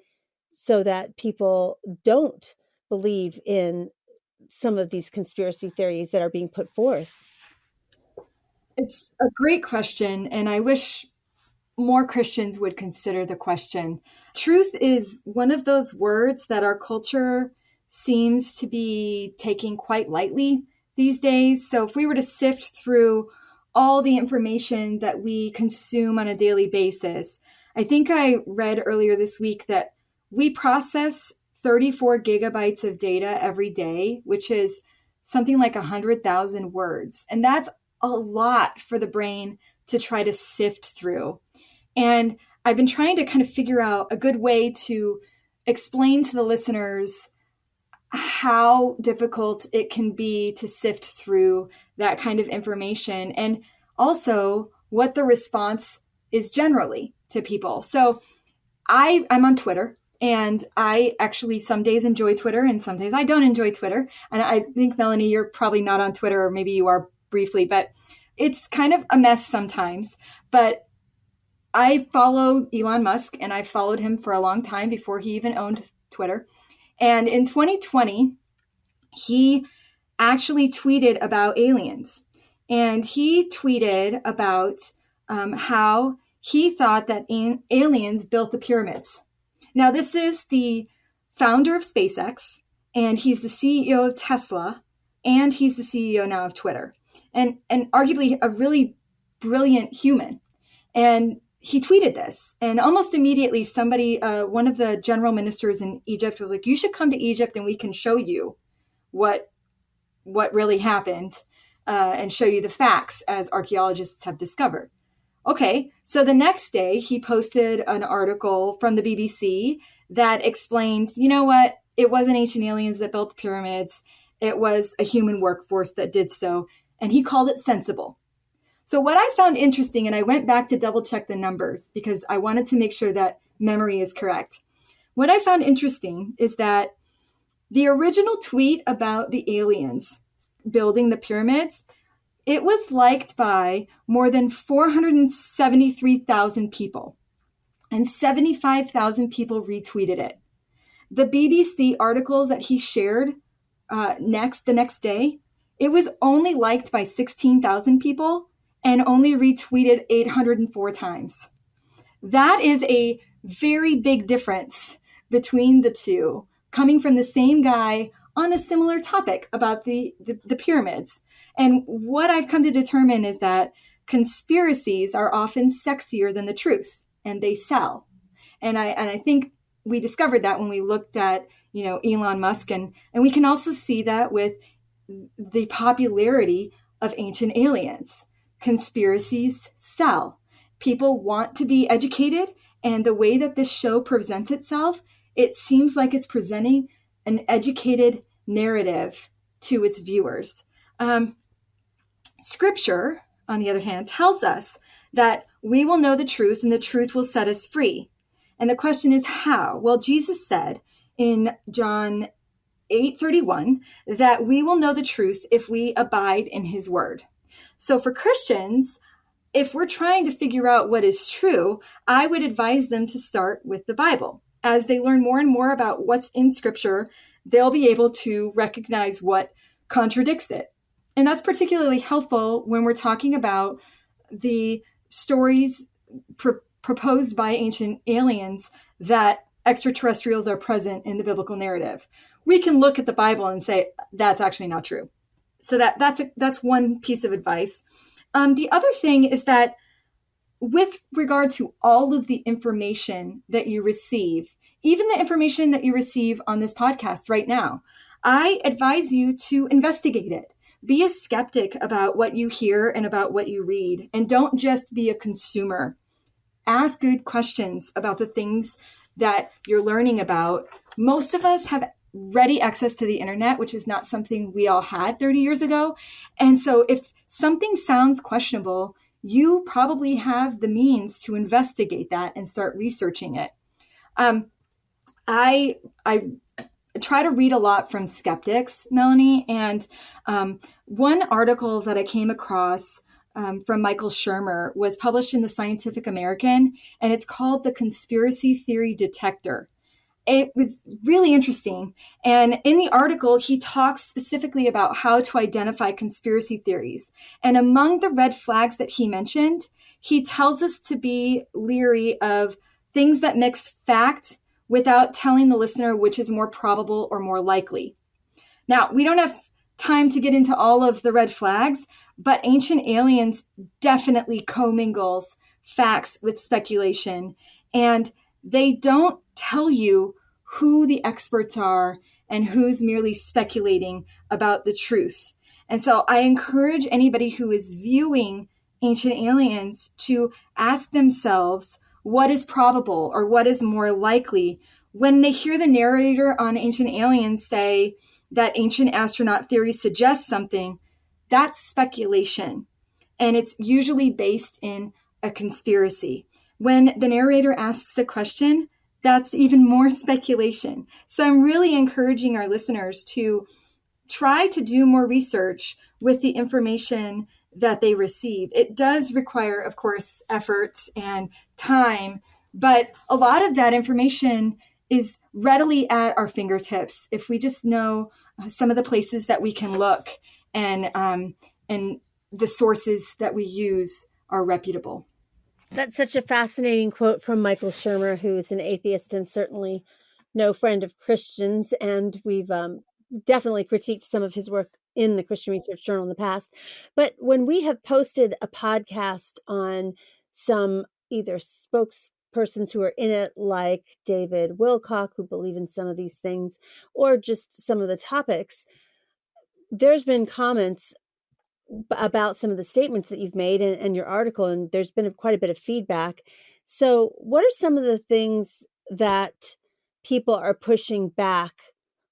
so that people don't believe in some of these conspiracy theories that are being put forth? It's a great question, and I wish more Christians would consider the question. Truth is one of those words that our culture seems to be taking quite lightly these days. So if we were to sift through all the information that we consume on a daily basis, I think I read earlier this week that we process 34 gigabytes of data every day, which is something like 100,000 words. And that's a lot for the brain to try to sift through. And I've been trying to kind of figure out a good way to explain to the listeners how difficult it can be to sift through that kind of information, and also what the response is generally to people. So I'm on Twitter, and I actually some days enjoy Twitter and some days I don't enjoy Twitter. And I think, Melanie, you're probably not on Twitter, or maybe you are briefly, but it's kind of a mess sometimes. But I follow Elon Musk, and I followed him for a long time before he even owned Twitter. And in 2020, he actually tweeted about aliens. And he tweeted about how he thought that aliens built the pyramids. Now, this is the founder of SpaceX, and he's the CEO of Tesla, and he's the CEO now of Twitter. And arguably a really brilliant human. And he tweeted this, and almost immediately somebody, one of the general ministers in Egypt was like, you should come to Egypt and we can show you what really happened, and show you the facts as archaeologists have discovered. Okay, so the next day he posted an article from the BBC that explained, you know what, it wasn't ancient aliens that built the pyramids, it was a human workforce that did so, and he called it sensible. So what I found interesting, and I went back to double check the numbers because I wanted to make sure that memory is correct. What I found interesting is that the original tweet about the aliens building the pyramids, it was liked by more than 473,000 people, and 75,000 people retweeted it. The BBC article that he shared the next day, it was only liked by 16,000 people and only retweeted 804 times. That is a very big difference between the two, coming from the same guy on a similar topic about the pyramids. And what I've come to determine is that conspiracies are often sexier than the truth, and they sell. And I think we discovered that when we looked at, Elon Musk, and we can also see that with the popularity of ancient aliens. Conspiracies sell. People want to be educated, and the way that this show presents itself, it seems like it's presenting an educated narrative to its viewers. Scripture, on the other hand, tells us that we will know the truth and the truth will set us free. And the question is how? Well, Jesus said in John 8:31 that we will know the truth if we abide in his word. So for Christians, if we're trying to figure out what is true, I would advise them to start with the Bible. As they learn more and more about what's in Scripture, they'll be able to recognize what contradicts it. And that's particularly helpful when we're talking about the stories proposed by ancient aliens that extraterrestrials are present in the biblical narrative. We can look at the Bible and say, that's actually not true. So that's one piece of advice. The other thing is that with regard to all of the information that you receive, even the information that you receive on this podcast right now, I advise you to investigate it. Be a skeptic about what you hear and about what you read, and don't just be a consumer. Ask good questions about the things that you're learning about. Most of us have ready access to the internet, which is not something we all had 30 years ago. And so if something sounds questionable, you probably have the means to investigate that and start researching it. I try to read a lot from skeptics, Melanie, and one article that I came across from Michael Shermer was published in the Scientific American, and it's called The Conspiracy Theory Detector. It was really interesting. And in the article, he talks specifically about how to identify conspiracy theories. And among the red flags that he mentioned, he tells us to be leery of things that mix fact without telling the listener which is more probable or more likely. Now, we don't have time to get into all of the red flags, but Ancient Aliens definitely commingles facts with speculation. And they don't tell you who the experts are and who's merely speculating about the truth. And so I encourage anybody who is viewing Ancient Aliens to ask themselves what is probable or what is more likely. When they hear the narrator on Ancient Aliens say that ancient astronaut theory suggests something, that's speculation. And it's usually based in a conspiracy. When the narrator asks the question, that's even more speculation. So I'm really encouraging our listeners to try to do more research with the information that they receive. It does require, of course, effort and time, but a lot of that information is readily at our fingertips if we just know some of the places that we can look, and the sources that we use are reputable. That's such a fascinating quote from Michael Shermer, who is an atheist and certainly no friend of Christians. And we've definitely critiqued some of his work in the Christian Research Journal in the past. But when we have posted a podcast on some either spokespersons who are in it, like David Wilcock, who believe in some of these things, or just some of the topics, there's been comments about some of the statements that you've made and your article, and there's been quite a bit of feedback. So what are some of the things that people are pushing back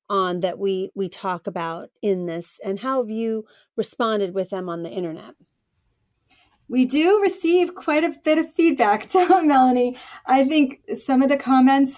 on that we talk about in this, and how have you responded with them on the internet? We do receive quite a bit of feedback, Melanie. I think some of the comments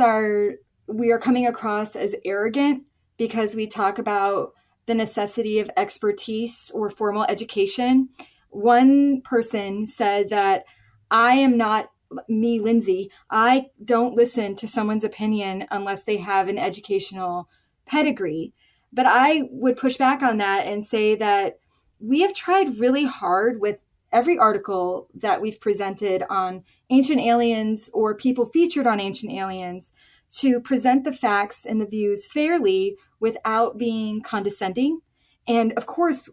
we are coming across as arrogant because we talk about the necessity of expertise or formal education. One person said that I am not me, Lindsay. I don't listen to someone's opinion unless they have an educational pedigree. But I would push back on that and say that we have tried really hard with every article that we've presented on ancient aliens or people featured on ancient aliens to present the facts and the views fairly without being condescending. And of course,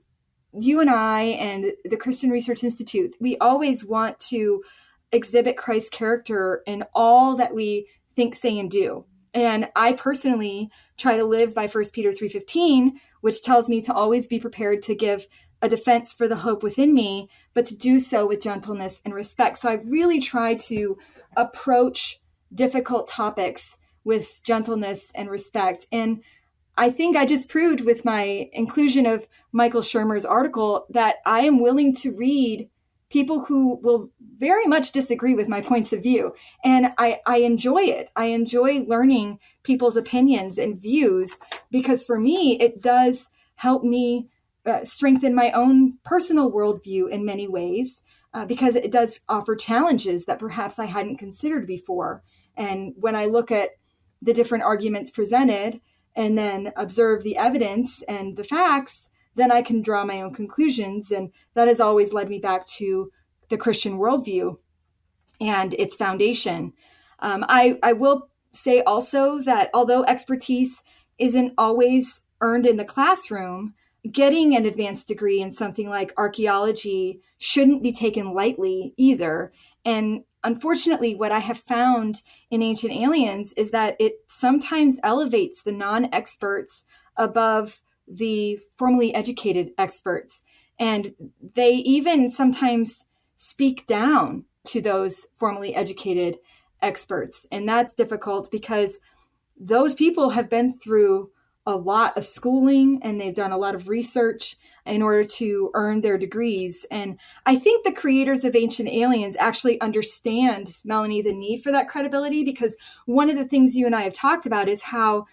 you and I and the Christian Research Institute, we always want to exhibit Christ's character in all that we think, say, and do. And I personally try to live by 1 Peter 3:15, which tells me to always be prepared to give a defense for the hope within me, but to do so with gentleness and respect. So I really try to approach difficult topics with gentleness and respect. And I think I just proved with my inclusion of Michael Shermer's article that I am willing to read people who will very much disagree with my points of view. And I enjoy it. I enjoy learning people's opinions and views because for me, it does help me strengthen my own personal worldview in many ways because it does offer challenges that perhaps I hadn't considered before. And when I look at the different arguments presented and then observe the evidence and the facts, then I can draw my own conclusions. And that has always led me back to the Christian worldview and its foundation. I will say also that although expertise isn't always earned in the classroom, getting an advanced degree in something like archaeology shouldn't be taken lightly either. And unfortunately, what I have found in Ancient Aliens is that it sometimes elevates the non-experts above the formally educated experts. And they even sometimes speak down to those formally educated experts. And that's difficult because those people have been through a lot of schooling and they've done a lot of research in order to earn their degrees. And I think the creators of Ancient Aliens actually understand, Melanie, the need for that credibility, because one of the things you and I have talked about is how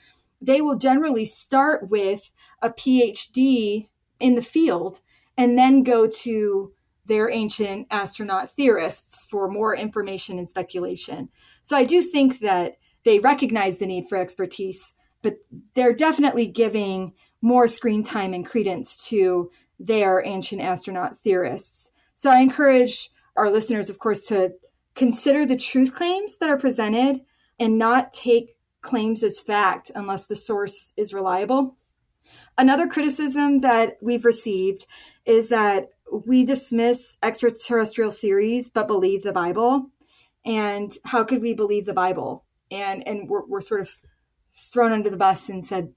they will generally start with a PhD in the field and then go to their ancient astronaut theorists for more information and speculation. So I do think that they recognize the need for expertise, but they're definitely giving more screen time and credence to their ancient astronaut theorists. So I encourage our listeners, of course, to consider the truth claims that are presented and not take claims as fact unless the source is reliable. Another criticism that we've received is that we dismiss extraterrestrial theories but believe the Bible. And how could we believe the Bible? And we're sort of thrown under the bus and said,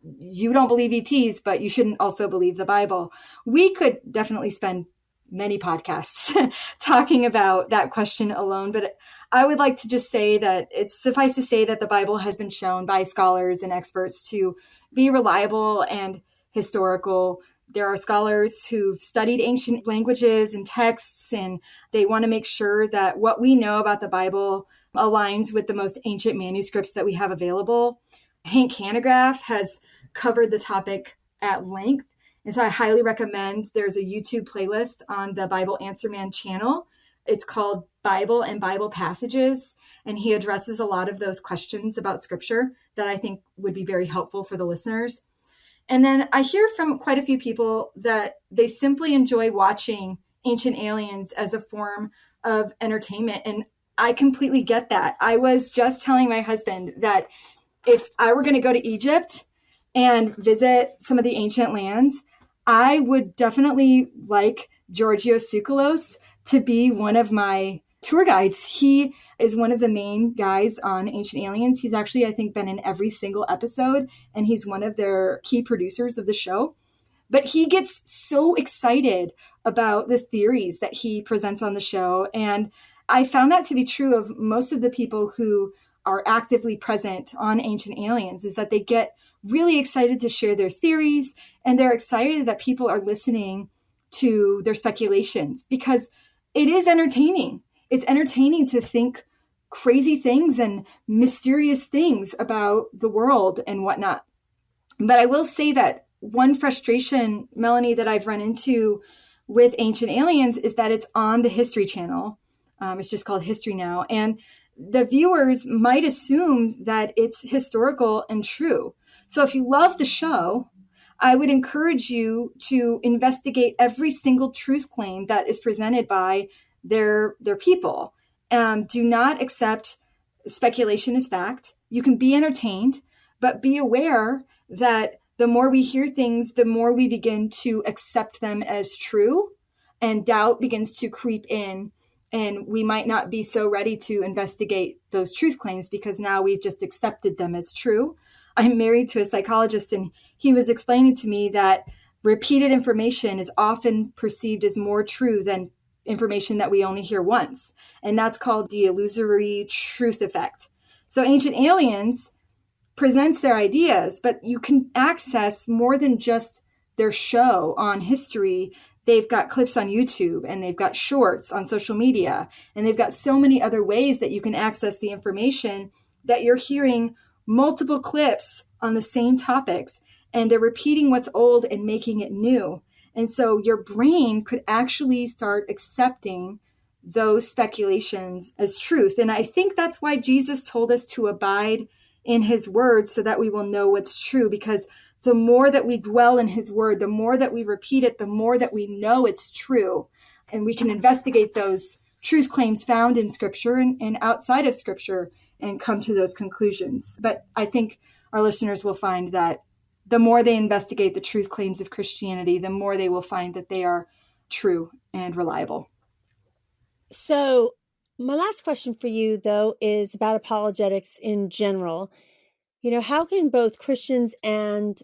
you don't believe ETs, but you shouldn't also believe the Bible. We could definitely spend many podcasts talking about that question alone, but I would like to just say that it's suffice to say that the Bible has been shown by scholars and experts to be reliable and historical. There are scholars who've studied ancient languages and texts, and they want to make sure that what we know about the Bible aligns with the most ancient manuscripts that we have available. Hank Hanegraaff has covered the topic at length. And so I highly recommend, there's a YouTube playlist on the Bible Answer Man channel. It's called Bible and Bible Passages. And he addresses a lot of those questions about scripture that I think would be very helpful for the listeners. And then I hear from quite a few people that they simply enjoy watching Ancient Aliens as a form of entertainment. And I completely get that. I was just telling my husband that if I were going to go to Egypt and visit some of the ancient lands, I would definitely like Georgios Tsoukalos to be one of my tour guides. He is one of the main guys on Ancient Aliens. He's actually, I think, been in every single episode, and he's one of their key producers of the show. But he gets so excited about the theories that he presents on the show. And I found that to be true of most of the people who are actively present on Ancient Aliens, is that they get really excited to share their theories, and they're excited that people are listening to their speculations because it is entertaining. It's entertaining to think crazy things and mysterious things about the world and whatnot. But I will say that one frustration, Melanie, that I've run into with Ancient Aliens is that it's on the History Channel. It's just called History Now. And the viewers might assume that it's historical and true. So if you love the show, I would encourage you to investigate every single truth claim that is presented by their people. Do not accept speculation as fact. You can be entertained, but be aware that the more we hear things, the more we begin to accept them as true, and doubt begins to creep in. And we might not be so ready to investigate those truth claims because now we've just accepted them as true. I'm married to a psychologist, and he was explaining to me that repeated information is often perceived as more true than information that we only hear once. And that's called the illusory truth effect. So Ancient Aliens presents their ideas, but you can access more than just their show on history. They've got clips on YouTube, and they've got shorts on social media, and they've got so many other ways that you can access the information that you're hearing multiple clips on the same topics, and they're repeating what's old and making it new. And so your brain could actually start accepting those speculations as truth. And I think that's why Jesus told us to abide in his word so that we will know what's true, because the more that we dwell in his word, the more that we repeat it, the more that we know it's true. And we can investigate those truth claims found in scripture and outside of scripture and come to those conclusions. But I think our listeners will find that the more they investigate the truth claims of Christianity, the more they will find that they are true and reliable. So, my last question for you, though, is about apologetics in general. How can both Christians and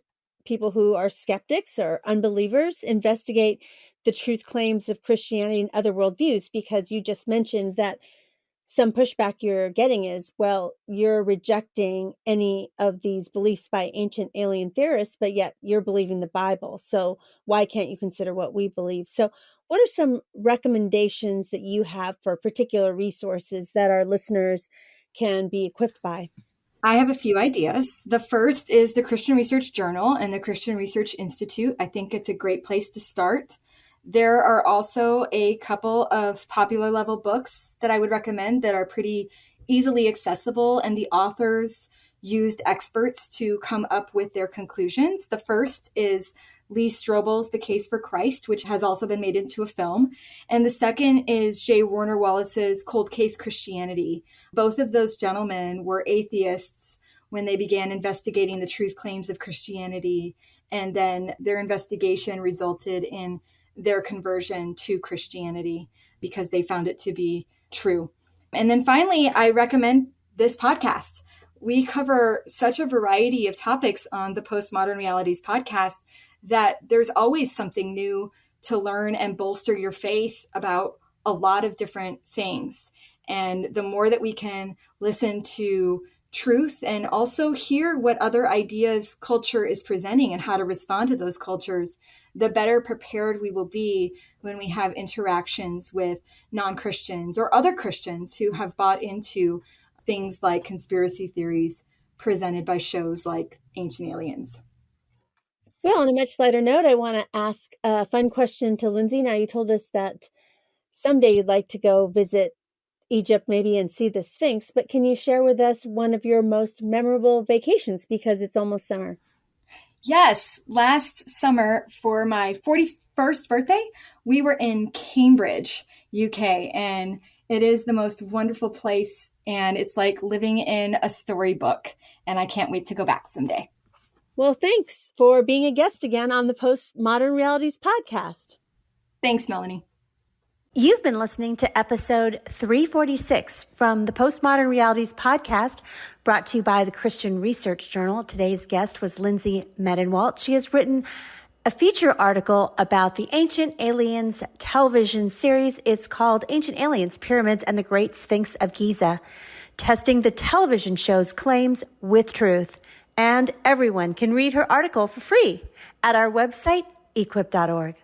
people who are skeptics or unbelievers investigate the truth claims of Christianity and other worldviews? Because you just mentioned that some pushback you're getting is, well, you're rejecting any of these beliefs by ancient alien theorists, but yet you're believing the Bible. So why can't you consider what we believe? So what are some recommendations that you have for particular resources that our listeners can be equipped by? I have a few ideas. The first is the Christian Research Journal and the Christian Research Institute. I think it's a great place to start. There are also a couple of popular level books that I would recommend that are pretty easily accessible, and the authors used experts to come up with their conclusions. The first is Lee Strobel's The Case for Christ, which has also been made into a film. And the second is J. Warner Wallace's Cold Case Christianity. Both of those gentlemen were atheists when they began investigating the truth claims of Christianity. And then their investigation resulted in their conversion to Christianity because they found it to be true. And then finally, I recommend this podcast. We cover such a variety of topics on the Postmodern Realities podcast that there's always something new to learn and bolster your faith about a lot of different things. And the more that we can listen to truth and also hear what other ideas culture is presenting and how to respond to those cultures, the better prepared we will be when we have interactions with non-Christians or other Christians who have bought into things like conspiracy theories presented by shows like Ancient Aliens. Well, on a much lighter note, I want to ask a fun question to Lindsay. Now, you told us that someday you'd like to go visit Egypt maybe and see the Sphinx, but can you share with us one of your most memorable vacations because it's almost summer? Yes, last summer for my 41st birthday, we were in Cambridge, UK, and it is the most wonderful place, and it's like living in a storybook, and I can't wait to go back someday. Well, thanks for being a guest again on the Postmodern Realities podcast. Thanks, Melanie. You've been listening to episode 346 from the Postmodern Realities podcast, brought to you by the Christian Research Journal. Today's guest was Lindsay Medenwalt. She has written a feature article about the Ancient Aliens television series. It's called Ancient Aliens, Pyramids, and the Great Sphinx of Giza, testing the television show's claims with truth. And everyone can read her article for free at our website, equip.org.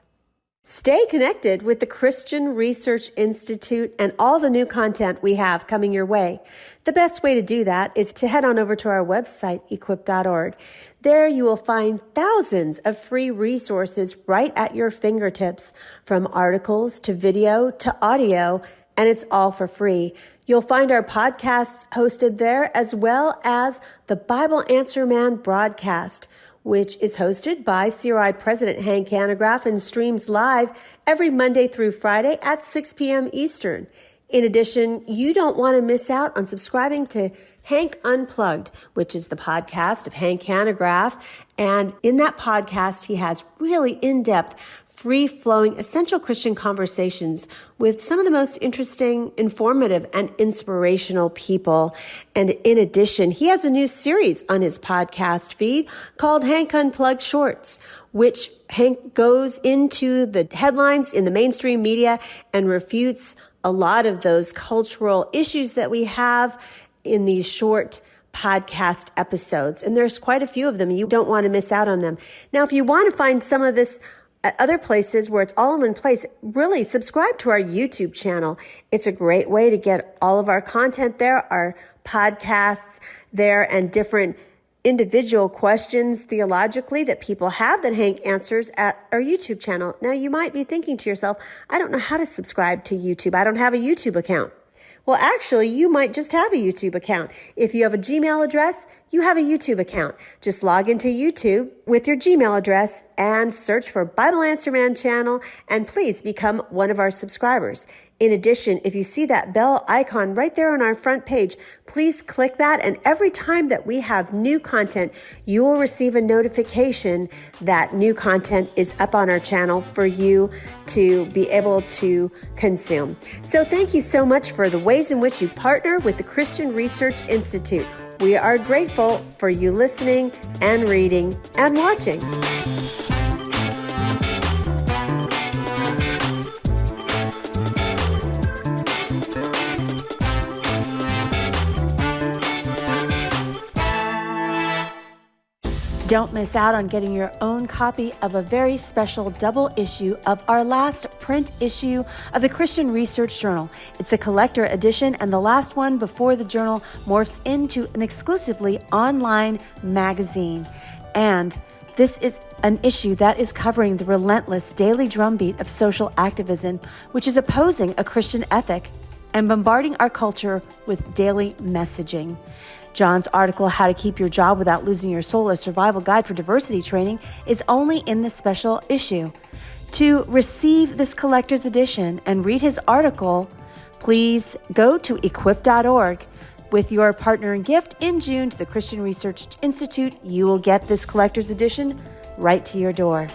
Stay connected with the Christian Research Institute and all the new content we have coming your way. The best way to do that is to head on over to our website, equip.org. There you will find thousands of free resources right at your fingertips, from articles to video to audio, and it's all for free. You'll find our podcasts hosted there, as well as the Bible Answer Man broadcast, which is hosted by CRI President Hank Hanegraaff and streams live every Monday through Friday at 6 p.m. Eastern. In addition, you don't want to miss out on subscribing to Hank Unplugged, which is the podcast of Hank Hanegraaff. And in that podcast, he has really in-depth, free-flowing, essential Christian conversations with some of the most interesting, informative, and inspirational people. And in addition, he has a new series on his podcast feed called Hank Unplugged Shorts, which Hank goes into the headlines in the mainstream media and refutes a lot of those cultural issues that we have in these short podcast episodes. And there's quite a few of them. You don't want to miss out on them. Now, if you want to find some of this at other places where it's all in one place, really subscribe to our YouTube channel. It's a great way to get all of our content there, our podcasts there, and different individual questions theologically that people have that Hank answers at our YouTube channel. Now, you might be thinking to yourself, I don't know how to subscribe to YouTube. I don't have a YouTube account. Well, actually, you might just have a YouTube account. If you have a Gmail address, you have a YouTube account. Just log into YouTube with your Gmail address and search for Bible Answer Man channel, and please become one of our subscribers. In addition, if you see that bell icon right there on our front page, please click that, and every time that we have new content, you will receive a notification that new content is up on our channel for you to be able to consume. So thank you so much for the ways in which you partner with the Christian Research Institute. We are grateful for you listening and reading and watching. Don't miss out on getting your own copy of a very special double issue of our last print issue of the Christian Research Journal. It's a collector edition, and the last one before the journal morphs into an exclusively online magazine. And this is an issue that is covering the relentless daily drumbeat of social activism, which is opposing a Christian ethic and bombarding our culture with daily messaging. John's article, How to Keep Your Job Without Losing Your Soul, a survival guide for diversity training, is only in this special issue. To receive this collector's edition and read his article, please go to equip.org. With your partner and gift in June to the Christian Research Institute, you will get this collector's edition right to your door.